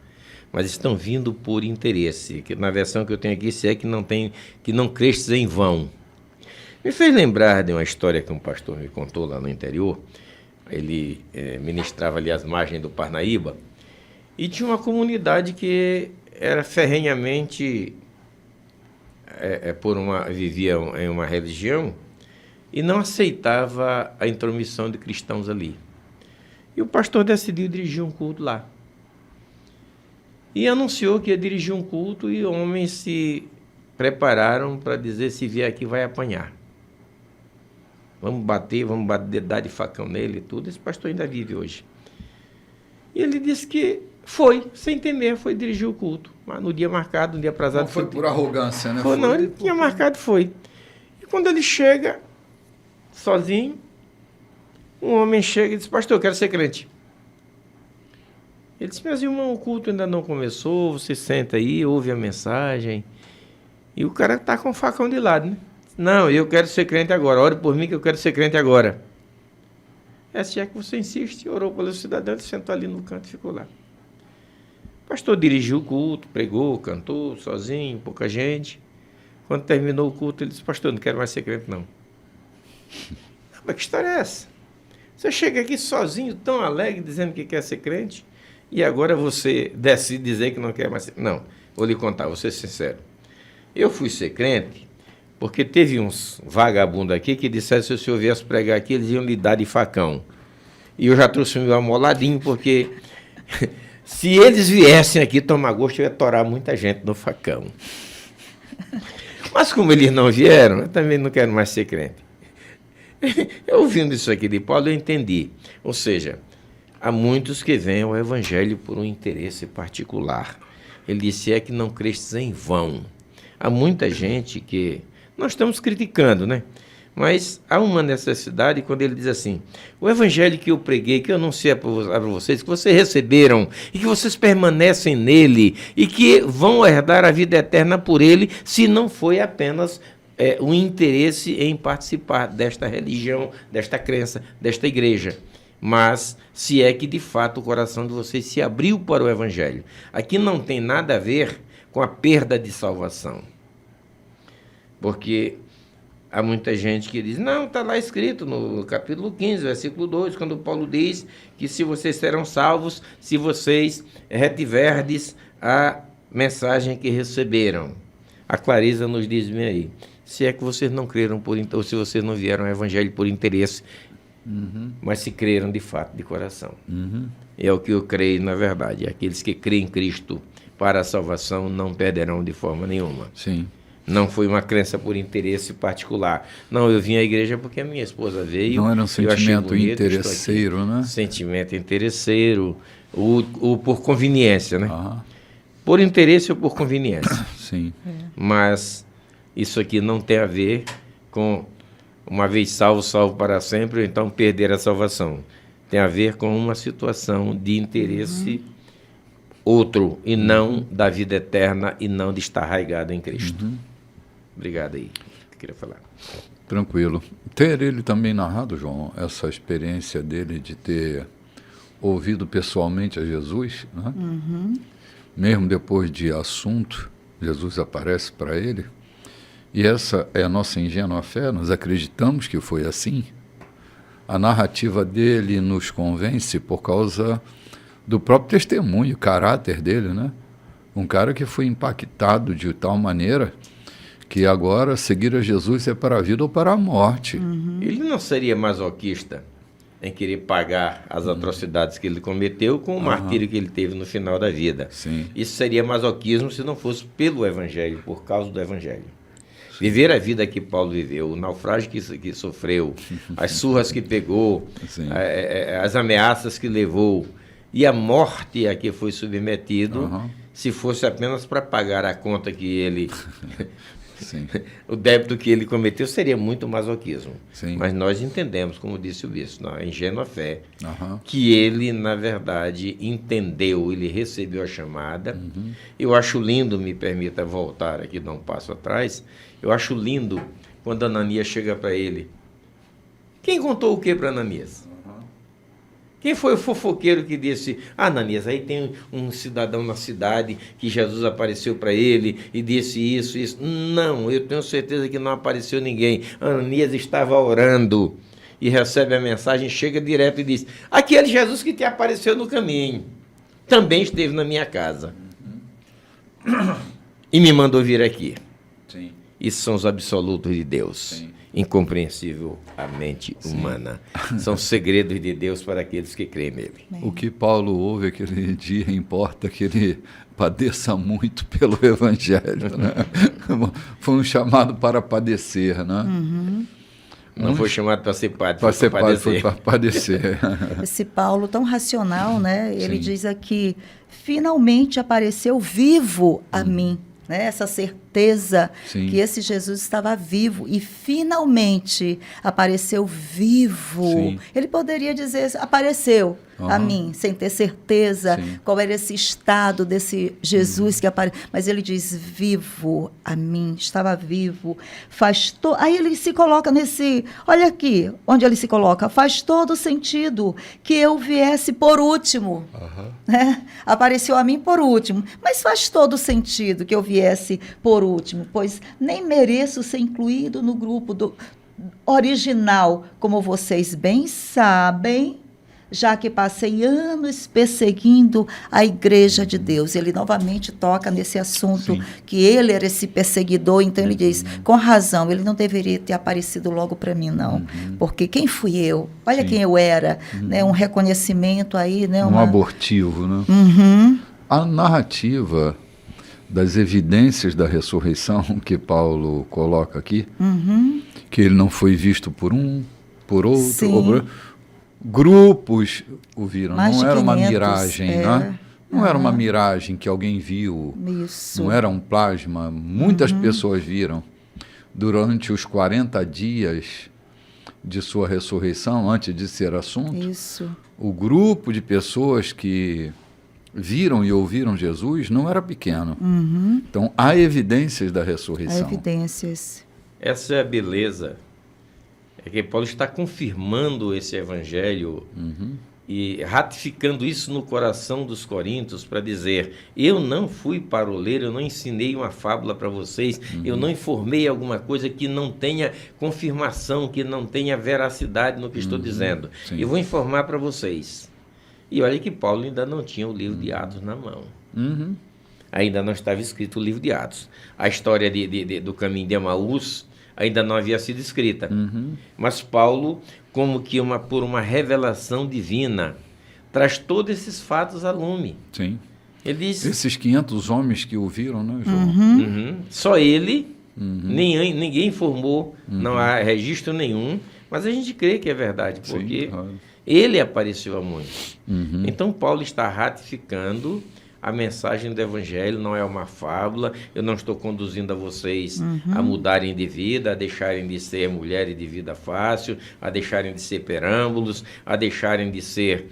Speaker 2: mas estão vindo por interesse. Que na versão que eu tenho aqui, se é que não crestes em vão. Me fez lembrar de uma história que um pastor me contou lá no interior. Ele ministrava ali às margens do Parnaíba, e tinha uma comunidade que era ferrenhamente vivia em uma religião e não aceitava a intromissão de cristãos ali. E o pastor decidiu dirigir um culto lá. E anunciou que ia dirigir um culto, e homens se prepararam para dizer: se vier aqui vai apanhar. Vamos bater, dar de facão nele e tudo. Esse pastor ainda vive hoje. E ele disse que foi, sem entender, foi dirigir o culto. Mas no dia marcado, no dia aprazado...
Speaker 1: Não foi por arrogância, né?
Speaker 2: Não, ele tinha marcado, foi. E quando ele chega, sozinho, um homem chega e diz: pastor, eu quero ser crente. Ele disse: meus irmãos, o culto ainda não começou, você senta aí, ouve a mensagem. E o cara está com o facão de lado, né? Não, eu quero ser crente agora, ore por mim que eu quero ser crente agora. Se é que você insiste, orou pelo cidadão, sentou ali no canto e ficou lá. O pastor dirigiu o culto, pregou, cantou, sozinho, pouca gente. Quando terminou o culto, ele disse: pastor, não quero mais ser crente, não. Mas que história é essa? Você chega aqui sozinho, tão alegre, dizendo que quer ser crente, e agora você decide dizer que não quer mais ser... Não, vou lhe contar, vou ser sincero. Eu fui ser crente porque teve uns vagabundos aqui que disseram que se o senhor viesse pregar aqui, eles iam lhe dar de facão. E eu já trouxe o meu amoladinho, porque se eles viessem aqui tomar gosto, eu ia torar muita gente no facão. Mas como eles não vieram, eu também não quero mais ser crente. Eu ouvindo isso aqui de Paulo, eu entendi. Ou seja, há muitos que vêm ao Evangelho por um interesse particular. Ele disse: é que não crestes em vão. Há muita gente que... Nós estamos criticando, né? Mas há uma necessidade quando ele diz assim: o evangelho que eu preguei, que eu anunciei para vocês, que vocês receberam e que vocês permanecem nele e que vão herdar a vida eterna por ele, se não foi apenas um interesse em participar desta religião, desta crença, desta igreja. Mas se é que de fato o coração de vocês se abriu para o evangelho. Aqui não tem nada a ver com a perda de salvação. Porque há muita gente que diz: não, está lá escrito no capítulo 15, versículo 2, quando Paulo diz que se vocês serão salvos, se vocês retiverdes a mensagem que receberam. A Clarisa nos diz bem aí: se é que vocês não creram ou se vocês não vieram ao evangelho por interesse, mas se creram de fato, de coração. É o que eu creio, na verdade. Aqueles que creem em Cristo para a salvação não perderão de forma nenhuma.
Speaker 1: Sim.
Speaker 2: Não foi uma crença por interesse particular. Não, eu vim à igreja porque a minha esposa veio.
Speaker 1: Não era um sentimento interesseiro, né?
Speaker 2: Sentimento interesseiro, ou por conveniência, né?
Speaker 1: Ah.
Speaker 2: Por interesse ou por conveniência.
Speaker 1: Sim.
Speaker 2: Mas isso aqui não tem a ver com uma vez salvo, salvo para sempre, ou então perder a salvação. Tem a ver com uma situação de interesse outro, e não da vida eterna, e não de estar arraigado em Cristo. Obrigado aí, que eu queria falar.
Speaker 1: Tranquilo. Ter ele também narrado, João, essa experiência dele de ter ouvido pessoalmente a Jesus, né? Mesmo depois de assunto, Jesus aparece para ele, e essa é a nossa ingênua fé, nós acreditamos que foi assim. A narrativa dele nos convence por causa do próprio testemunho, caráter dele, né? Um cara que foi impactado de tal maneira que agora seguir a Jesus é para a vida ou para a morte.
Speaker 2: Ele não seria masoquista em querer pagar as atrocidades que ele cometeu com o martírio que ele teve no final da vida.
Speaker 1: Sim.
Speaker 2: Isso seria masoquismo se não fosse pelo Evangelho, por causa do Evangelho. Viver a vida que Paulo viveu, o naufrágio que sofreu, as surras que pegou, as ameaças que levou e a morte a que foi submetido, se fosse apenas para pagar a conta que ele...
Speaker 1: Sim.
Speaker 2: O débito que ele cometeu seria muito masoquismo.
Speaker 1: Sim.
Speaker 2: Mas nós entendemos, como disse o bispo, na ingênua fé, que ele, na verdade, entendeu, ele recebeu a chamada. Eu acho lindo, me permita voltar aqui, dar um passo atrás, eu acho lindo quando Ananias chega para ele. Quem contou o que para Ananias? Quem foi o fofoqueiro que disse, Ananias, aí tem um cidadão na cidade que Jesus apareceu para ele e disse isso, isso. Não, eu tenho certeza que não apareceu ninguém. Ananias estava orando e recebe a mensagem, chega direto e diz, aquele Jesus que te apareceu no caminho também esteve na minha casa e me mandou vir aqui.
Speaker 1: Sim.
Speaker 2: Isso são os absolutos de Deus.
Speaker 1: Sim.
Speaker 2: Incompreensível à mente humana. São segredos de Deus para aqueles que creem nele.
Speaker 1: O que Paulo ouve aquele dia importa que ele padeça muito pelo Evangelho, né? Foi um chamado para padecer, né?
Speaker 2: Não foi chamado para ser padre,
Speaker 1: para ser padre, foi para padecer.
Speaker 3: Esse Paulo tão racional, né? Ele diz aqui, finalmente apareceu vivo a mim. Né? Essa certeza que esse Jesus estava vivo e finalmente apareceu vivo.
Speaker 1: Sim.
Speaker 3: Ele poderia dizer, apareceu a mim, sem ter certeza qual era esse estado desse Jesus que apareceu. Mas ele diz, vivo a mim, estava vivo. Aí ele se coloca nesse, olha aqui, onde ele se coloca, faz todo sentido que eu viesse por último. Né? Apareceu a mim por último, mas faz todo sentido que eu viesse por último, pois nem mereço ser incluído no grupo do original, como vocês bem sabem, já que passei anos perseguindo a igreja de Deus. Ele novamente toca nesse assunto, que ele era esse perseguidor, então ele diz, com razão, ele não deveria ter aparecido logo para mim, não, porque quem fui eu? Olha quem eu era, né? Um reconhecimento aí, né?
Speaker 1: Um abortivo, né? A narrativa das evidências da ressurreição que Paulo coloca aqui, que ele não foi visto por um, por outro, grupos o viram,
Speaker 3: Mais
Speaker 1: não era
Speaker 3: 500,
Speaker 1: uma miragem, né? Não era uma miragem que alguém viu, não era um plasma, muitas pessoas viram. Durante os 40 dias de sua ressurreição, antes de ser assunto, o grupo de pessoas que viram e ouviram Jesus não era pequeno. Então, há evidências da ressurreição.
Speaker 3: Há evidências.
Speaker 2: Essa é a beleza. É que Paulo está confirmando esse evangelho e ratificando isso no coração dos coríntios para dizer, eu não fui paroleiro, eu não ensinei uma fábula para vocês, eu não informei alguma coisa que não tenha confirmação, que não tenha veracidade no que estou dizendo. Eu vou informar para vocês. E olha que Paulo ainda não tinha o livro de Atos na mão. Ainda não estava escrito o livro de Atos. A história do caminho de Emaús ainda não havia sido escrita.
Speaker 1: Uhum.
Speaker 2: Mas Paulo, como que por uma revelação divina, traz todos esses fatos à lume.
Speaker 1: Sim.
Speaker 2: Ele diz...
Speaker 1: Esses 500 homens que o viram, né, João?
Speaker 2: Uhum. Só ele, ninguém informou, não há registro nenhum, mas a gente crê que é verdade, porque ele apareceu a muitos. Então Paulo está ratificando a mensagem do Evangelho, não é uma fábula, eu não estou conduzindo a vocês a mudarem de vida, a deixarem de ser mulheres de vida fácil, a deixarem de ser perâmbulos, a deixarem de ser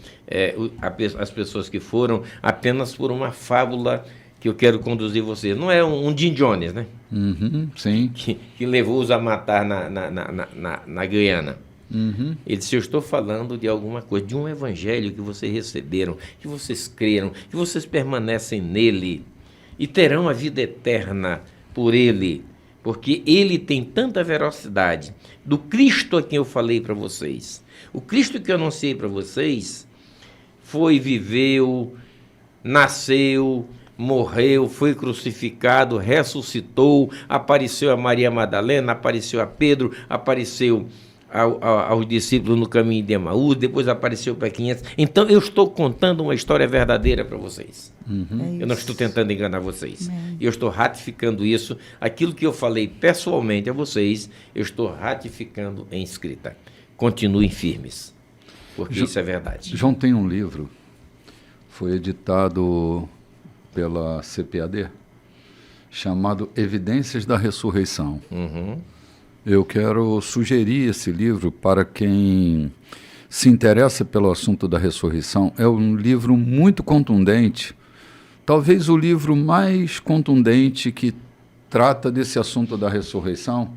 Speaker 2: as pessoas que foram apenas por uma fábula que eu quero conduzir você. Não é um Jim Jones, né?
Speaker 1: Sim.
Speaker 2: Que levou-os a matar na Guiana. Ele disse, eu estou falando de alguma coisa, de um evangelho que vocês receberam, que vocês creram, que vocês permanecem nele e terão a vida eterna por ele, porque ele tem tanta veracidade do Cristo a quem eu falei para vocês. O Cristo que eu anunciei para vocês viveu, nasceu, morreu, foi crucificado, ressuscitou, apareceu a Maria Madalena, apareceu a Pedro, apareceu aos discípulos no caminho de Emaús, depois apareceu para 500. Então, eu estou contando uma história verdadeira para vocês. Eu não estou tentando enganar vocês. Eu estou ratificando isso. Aquilo que eu falei pessoalmente a vocês, eu estou ratificando em escrita. Continuem firmes, porque isso é verdade.
Speaker 1: João tem um livro, foi editado pela CPAD, chamado Evidências da Ressurreição. Eu quero sugerir esse livro para quem se interessa pelo assunto da ressurreição. É um livro muito contundente, talvez o livro mais contundente que trata desse assunto da ressurreição.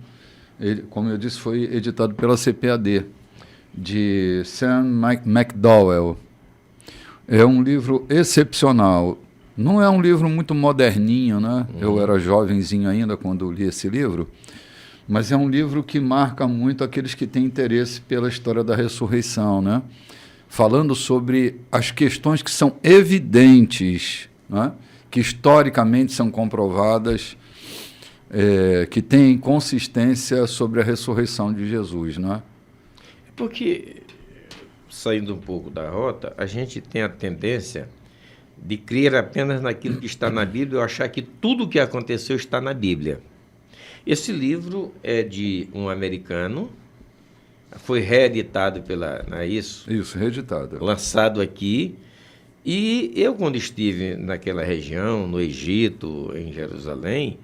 Speaker 1: Ele, como eu disse, foi editado pela CPAD, de Sam McDowell. É um livro excepcional. Não é um livro muito moderninho, né? Eu era jovenzinho ainda quando li esse livro. Mas é um livro que marca muito aqueles que têm interesse pela história da ressurreição, né? Falando sobre as questões que são evidentes, né? Que historicamente são comprovadas, que têm consistência sobre a ressurreição de Jesus, né?
Speaker 2: Porque, saindo um pouco da rota, a gente tem a tendência de crer apenas naquilo que está na Bíblia ou achar que tudo o que aconteceu está na Bíblia. Esse livro é de um americano, foi reeditado pela... Não é isso?
Speaker 1: Isso, reeditado.
Speaker 2: Lançado aqui. E eu, quando estive naquela região, no Egito, em Jerusalém,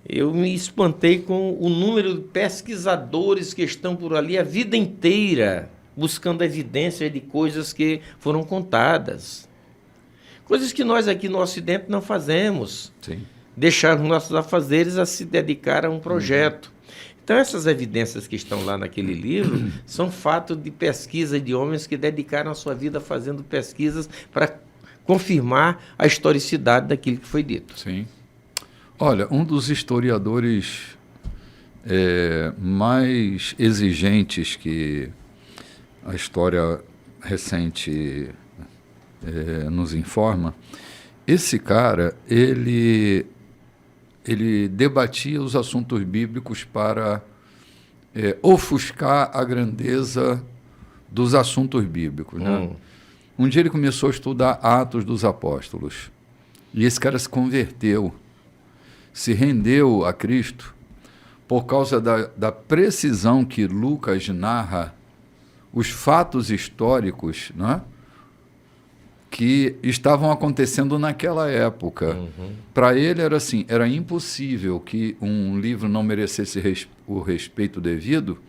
Speaker 2: eu me espantei com o número de pesquisadores que estão por ali a vida inteira, buscando evidências de coisas que foram contadas. Coisas que nós aqui no Ocidente não fazemos.
Speaker 1: Sim.
Speaker 2: Deixar os nossos afazeres a se dedicar a um projeto. Então, essas evidências que estão lá naquele livro são fato de pesquisa de homens que dedicaram a sua vida fazendo pesquisas para confirmar a historicidade daquilo que foi dito.
Speaker 1: Sim. Olha, um dos historiadores mais exigentes que a história recente nos informa, esse cara, ele debatia os assuntos bíblicos para ofuscar a grandeza dos assuntos bíblicos, né? Um dia ele começou a estudar Atos dos Apóstolos, e esse cara se converteu, se rendeu a Cristo por causa da precisão que Lucas narra os fatos históricos, né, que estavam acontecendo naquela época. Para ele era assim, era impossível que um livro não merecesse o respeito devido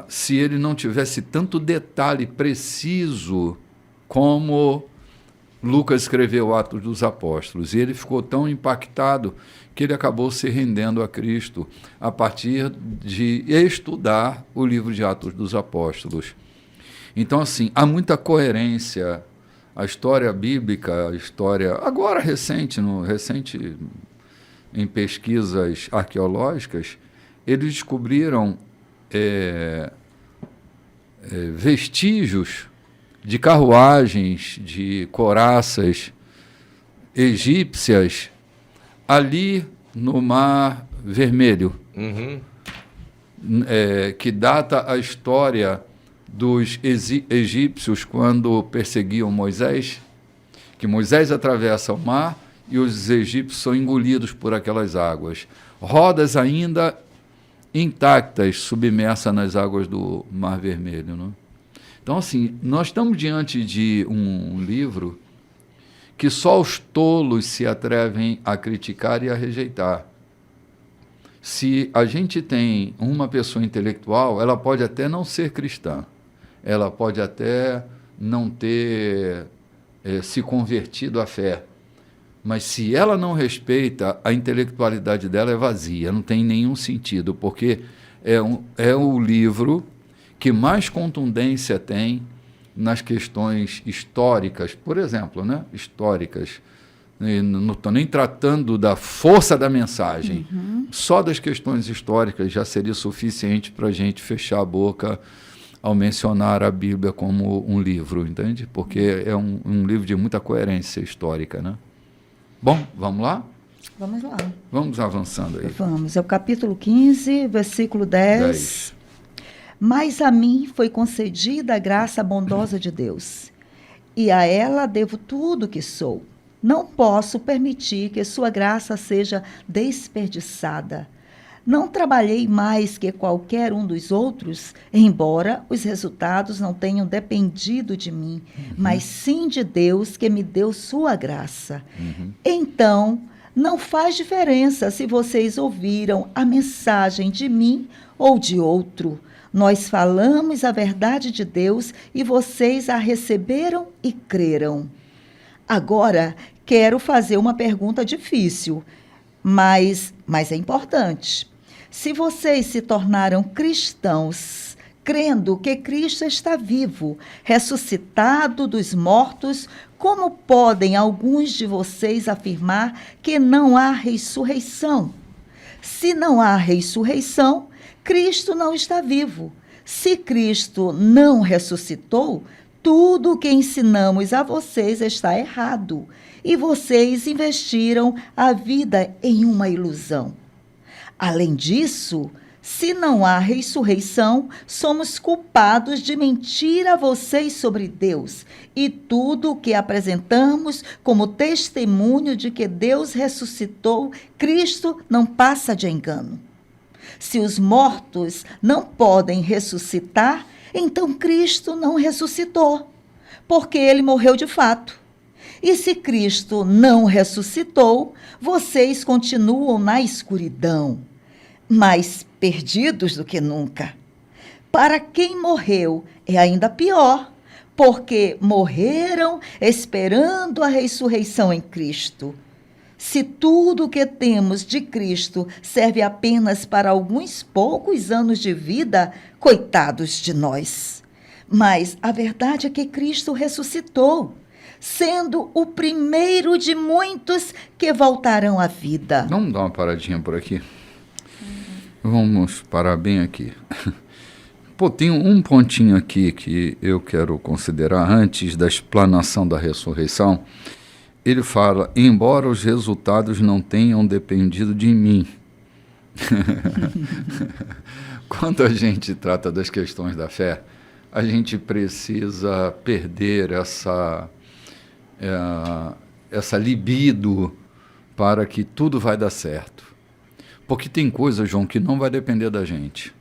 Speaker 1: se ele não tivesse tanto detalhe preciso como Lucas escreveu Atos dos Apóstolos. E ele ficou tão impactado que ele acabou se rendendo a Cristo a partir de estudar o livro de Atos dos Apóstolos. Então, assim, há muita coerência. A história bíblica, a história agora recente em pesquisas arqueológicas, eles descobriram vestígios de carruagens, de couraças egípcias ali no Mar Vermelho,
Speaker 2: Uhum.
Speaker 1: Que data a história dos egípcios quando perseguiam Moisés, que Moisés atravessa o mar e os egípcios são engolidos por aquelas águas. Rodas ainda intactas, submersas nas águas do Mar Vermelho. Né? Então, assim, nós estamos diante de um livro que só os tolos se atrevem a criticar e a rejeitar. Se a gente tem uma pessoa intelectual, ela pode até não ser cristã, ela pode até não ter se convertido à fé, mas se ela não respeita, a intelectualidade dela é vazia, não tem nenhum sentido, porque é o livro que mais contundência tem nas questões históricas, por exemplo, né? Históricas. Não estou nem tratando da força da mensagem, só das questões históricas já seria suficiente para a gente fechar a boca ao mencionar a Bíblia como um livro, entende? Porque é um livro de muita coerência histórica, né? Bom, vamos lá?
Speaker 3: Vamos lá.
Speaker 1: Vamos avançando aí.
Speaker 3: Vamos, é o capítulo 15, versículo 10. Mas a mim foi concedida a graça bondosa de Deus, e a ela devo tudo que sou. Não posso permitir que sua graça seja desperdiçada. Não trabalhei mais que qualquer um dos outros, embora os resultados não tenham dependido de mim, mas sim de Deus que me deu sua graça. Então, não faz diferença se vocês ouviram a mensagem de mim ou de outro. Nós falamos a verdade de Deus e vocês a receberam e creram. Agora, quero fazer uma pergunta difícil, mas é importante. Se vocês se tornaram cristãos, crendo que Cristo está vivo, ressuscitado dos mortos, como podem alguns de vocês afirmar que não há ressurreição? Se não há ressurreição, Cristo não está vivo. Se Cristo não ressuscitou, tudo o que ensinamos a vocês está errado, e vocês investiram a vida em uma ilusão. Além disso, se não há ressurreição, somos culpados de mentir a vocês sobre Deus e tudo o que apresentamos como testemunho de que Deus ressuscitou, Cristo não passa de engano. Se os mortos não podem ressuscitar, então Cristo não ressuscitou, porque ele morreu de fato. E se Cristo não ressuscitou, vocês continuam na escuridão, mais perdidos do que nunca. Para quem morreu é ainda pior, porque morreram esperando a ressurreição em Cristo. Se tudo o que temos de Cristo serve apenas para alguns poucos anos de vida, coitados de nós. Mas a verdade é que Cristo ressuscitou, sendo o primeiro de muitos que voltarão à vida.
Speaker 1: Vamos dar uma paradinha por aqui. Vamos parar bem aqui. Pô, tem um pontinho aqui que eu quero considerar antes da explanação da ressurreição. Ele fala, embora os resultados não tenham dependido de mim. Quando a gente trata das questões da fé, a gente precisa perder essa libido para que tudo vai dar certo. Porque tem coisas, João, que não vai depender da gente.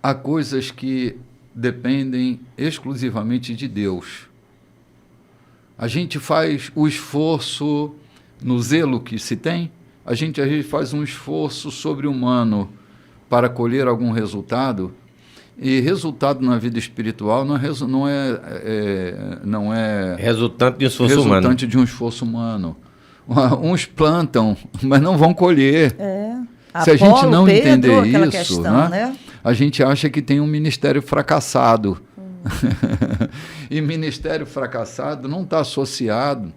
Speaker 1: Há coisas que dependem exclusivamente de Deus. A gente faz o esforço, no zelo que se tem, a gente às vezes faz um esforço sobre-humano para colher algum resultado, e resultado na vida espiritual não é
Speaker 2: resultante de um esforço humano.
Speaker 1: Resultante de um esforço humano. Uns plantam, mas não vão colher. Se a gente não entender isso, questão, né? A gente acha que tem um ministério fracassado. E ministério fracassado não está associado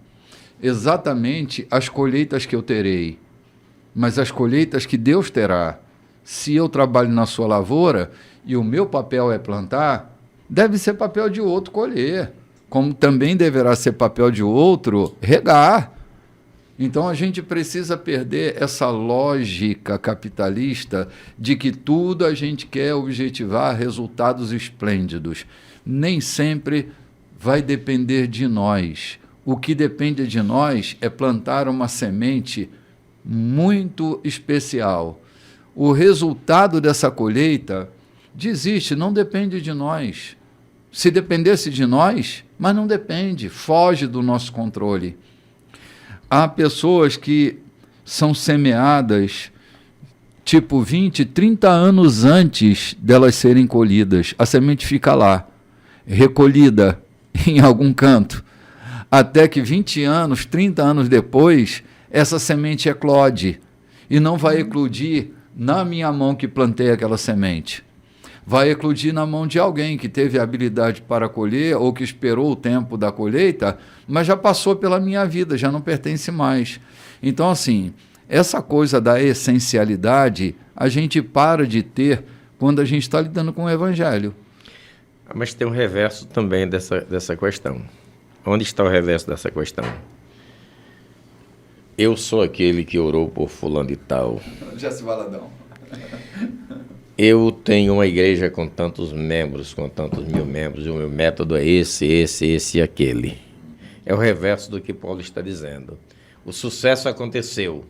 Speaker 1: exatamente às colheitas que eu terei, mas às colheitas que Deus terá. Se eu trabalho na sua lavoura e o meu papel é plantar, deve ser papel de outro colher, como também deverá ser papel de outro regar. Então a gente precisa perder essa lógica capitalista de que tudo a gente quer objetivar resultados esplêndidos. Nem sempre vai depender de nós. O que depende de nós é plantar uma semente muito especial. O resultado dessa colheita, desiste, não depende de nós. Se dependesse de nós, mas não depende, foge do nosso controle. Há pessoas que são semeadas tipo 20, 30 anos antes delas serem colhidas. A semente fica lá, recolhida em algum canto, até que 20 anos, 30 anos depois, essa semente eclode e não vai eclodir na minha mão que plantei aquela semente. Vai eclodir na mão de alguém que teve a habilidade para colher ou que esperou o tempo da colheita, mas já passou pela minha vida, já não pertence mais. Então, assim, essa coisa da essencialidade a gente para de ter quando a gente está lidando com o Evangelho.
Speaker 2: Mas tem um reverso também dessa questão. Onde está o reverso dessa questão? Eu sou aquele que orou por fulano e tal.
Speaker 1: Jesse Valadão.
Speaker 2: Eu tenho uma igreja com tantos membros, com tantos mil membros, e o meu método é esse e aquele. É o reverso do que Paulo está dizendo. O sucesso aconteceu,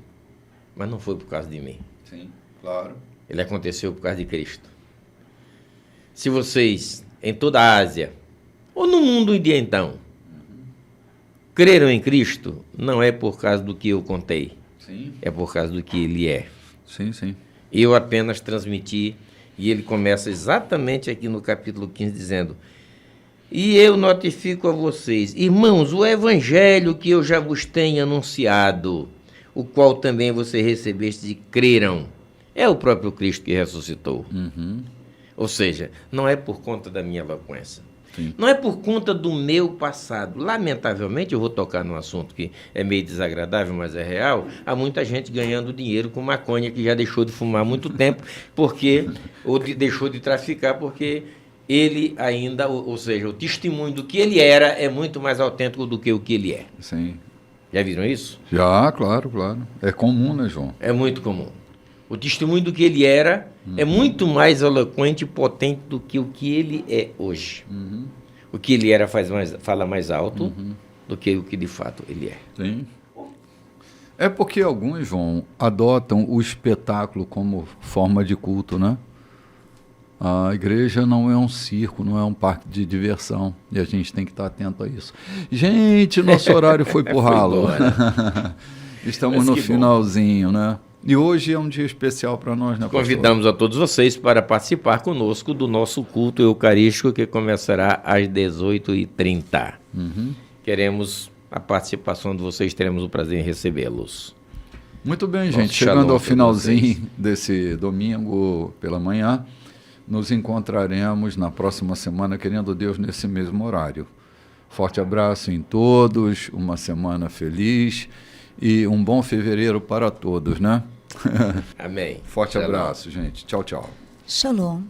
Speaker 2: mas não foi por causa de mim.
Speaker 1: Sim, claro.
Speaker 2: Ele aconteceu por causa de Cristo. Se vocês, em toda a Ásia, ou no mundo de então, creram em Cristo, não é por causa do que eu contei.
Speaker 1: Sim.
Speaker 2: É por causa do que Ele é.
Speaker 1: Sim, sim.
Speaker 2: Eu apenas transmiti, e ele começa exatamente aqui no capítulo 15, dizendo: e eu notifico a vocês, irmãos, o evangelho que eu já vos tenho anunciado, o qual também vocês recebestes e creram, é o próprio Cristo que ressuscitou.
Speaker 1: Uhum.
Speaker 2: Ou seja, não é por conta da minha eloquência.
Speaker 1: Sim.
Speaker 2: Não é por conta do meu passado. Lamentavelmente, eu vou tocar num assunto que é meio desagradável, mas é real. Há muita gente ganhando dinheiro com maconha que já deixou de fumar há muito tempo, deixou de traficar, porque ele ainda, ou seja, o testemunho do que ele era é muito mais autêntico do que o que ele é.
Speaker 1: Sim.
Speaker 2: Já viram isso?
Speaker 1: Já, claro, claro. É comum, né, João?
Speaker 2: É muito comum. O testemunho do que ele era é muito mais eloquente e potente do que o que ele é hoje.
Speaker 1: Uhum.
Speaker 2: O que ele era fala mais alto do que o que de fato ele é.
Speaker 1: Sim. É porque alguns, João, adotam o espetáculo como forma de culto, né? A igreja não é um circo, não é um parque de diversão. E a gente tem que estar atento a isso. Gente, nosso horário foi pro ralo. Estamos
Speaker 2: Mas
Speaker 1: no
Speaker 2: que
Speaker 1: finalzinho, né? E hoje é um dia especial para nós, né, pastor?
Speaker 2: Convidamos a todos vocês para participar conosco do nosso culto eucarístico que começará às 18h30.
Speaker 1: Uhum.
Speaker 2: Queremos a participação de vocês, teremos o prazer em recebê-los.
Speaker 1: Muito bem,
Speaker 2: Nosso
Speaker 1: gente. Chegando
Speaker 2: shalom
Speaker 1: ao
Speaker 2: para
Speaker 1: finalzinho
Speaker 2: vocês.
Speaker 1: desse domingo pela manhã, nos encontraremos na próxima semana, querendo Deus, nesse mesmo horário. Forte abraço em todos, uma semana feliz e um bom fevereiro para todos, né?
Speaker 2: Amém.
Speaker 1: Forte
Speaker 2: Shalom.
Speaker 1: abraço, gente. Tchau, tchau.
Speaker 3: Shalom.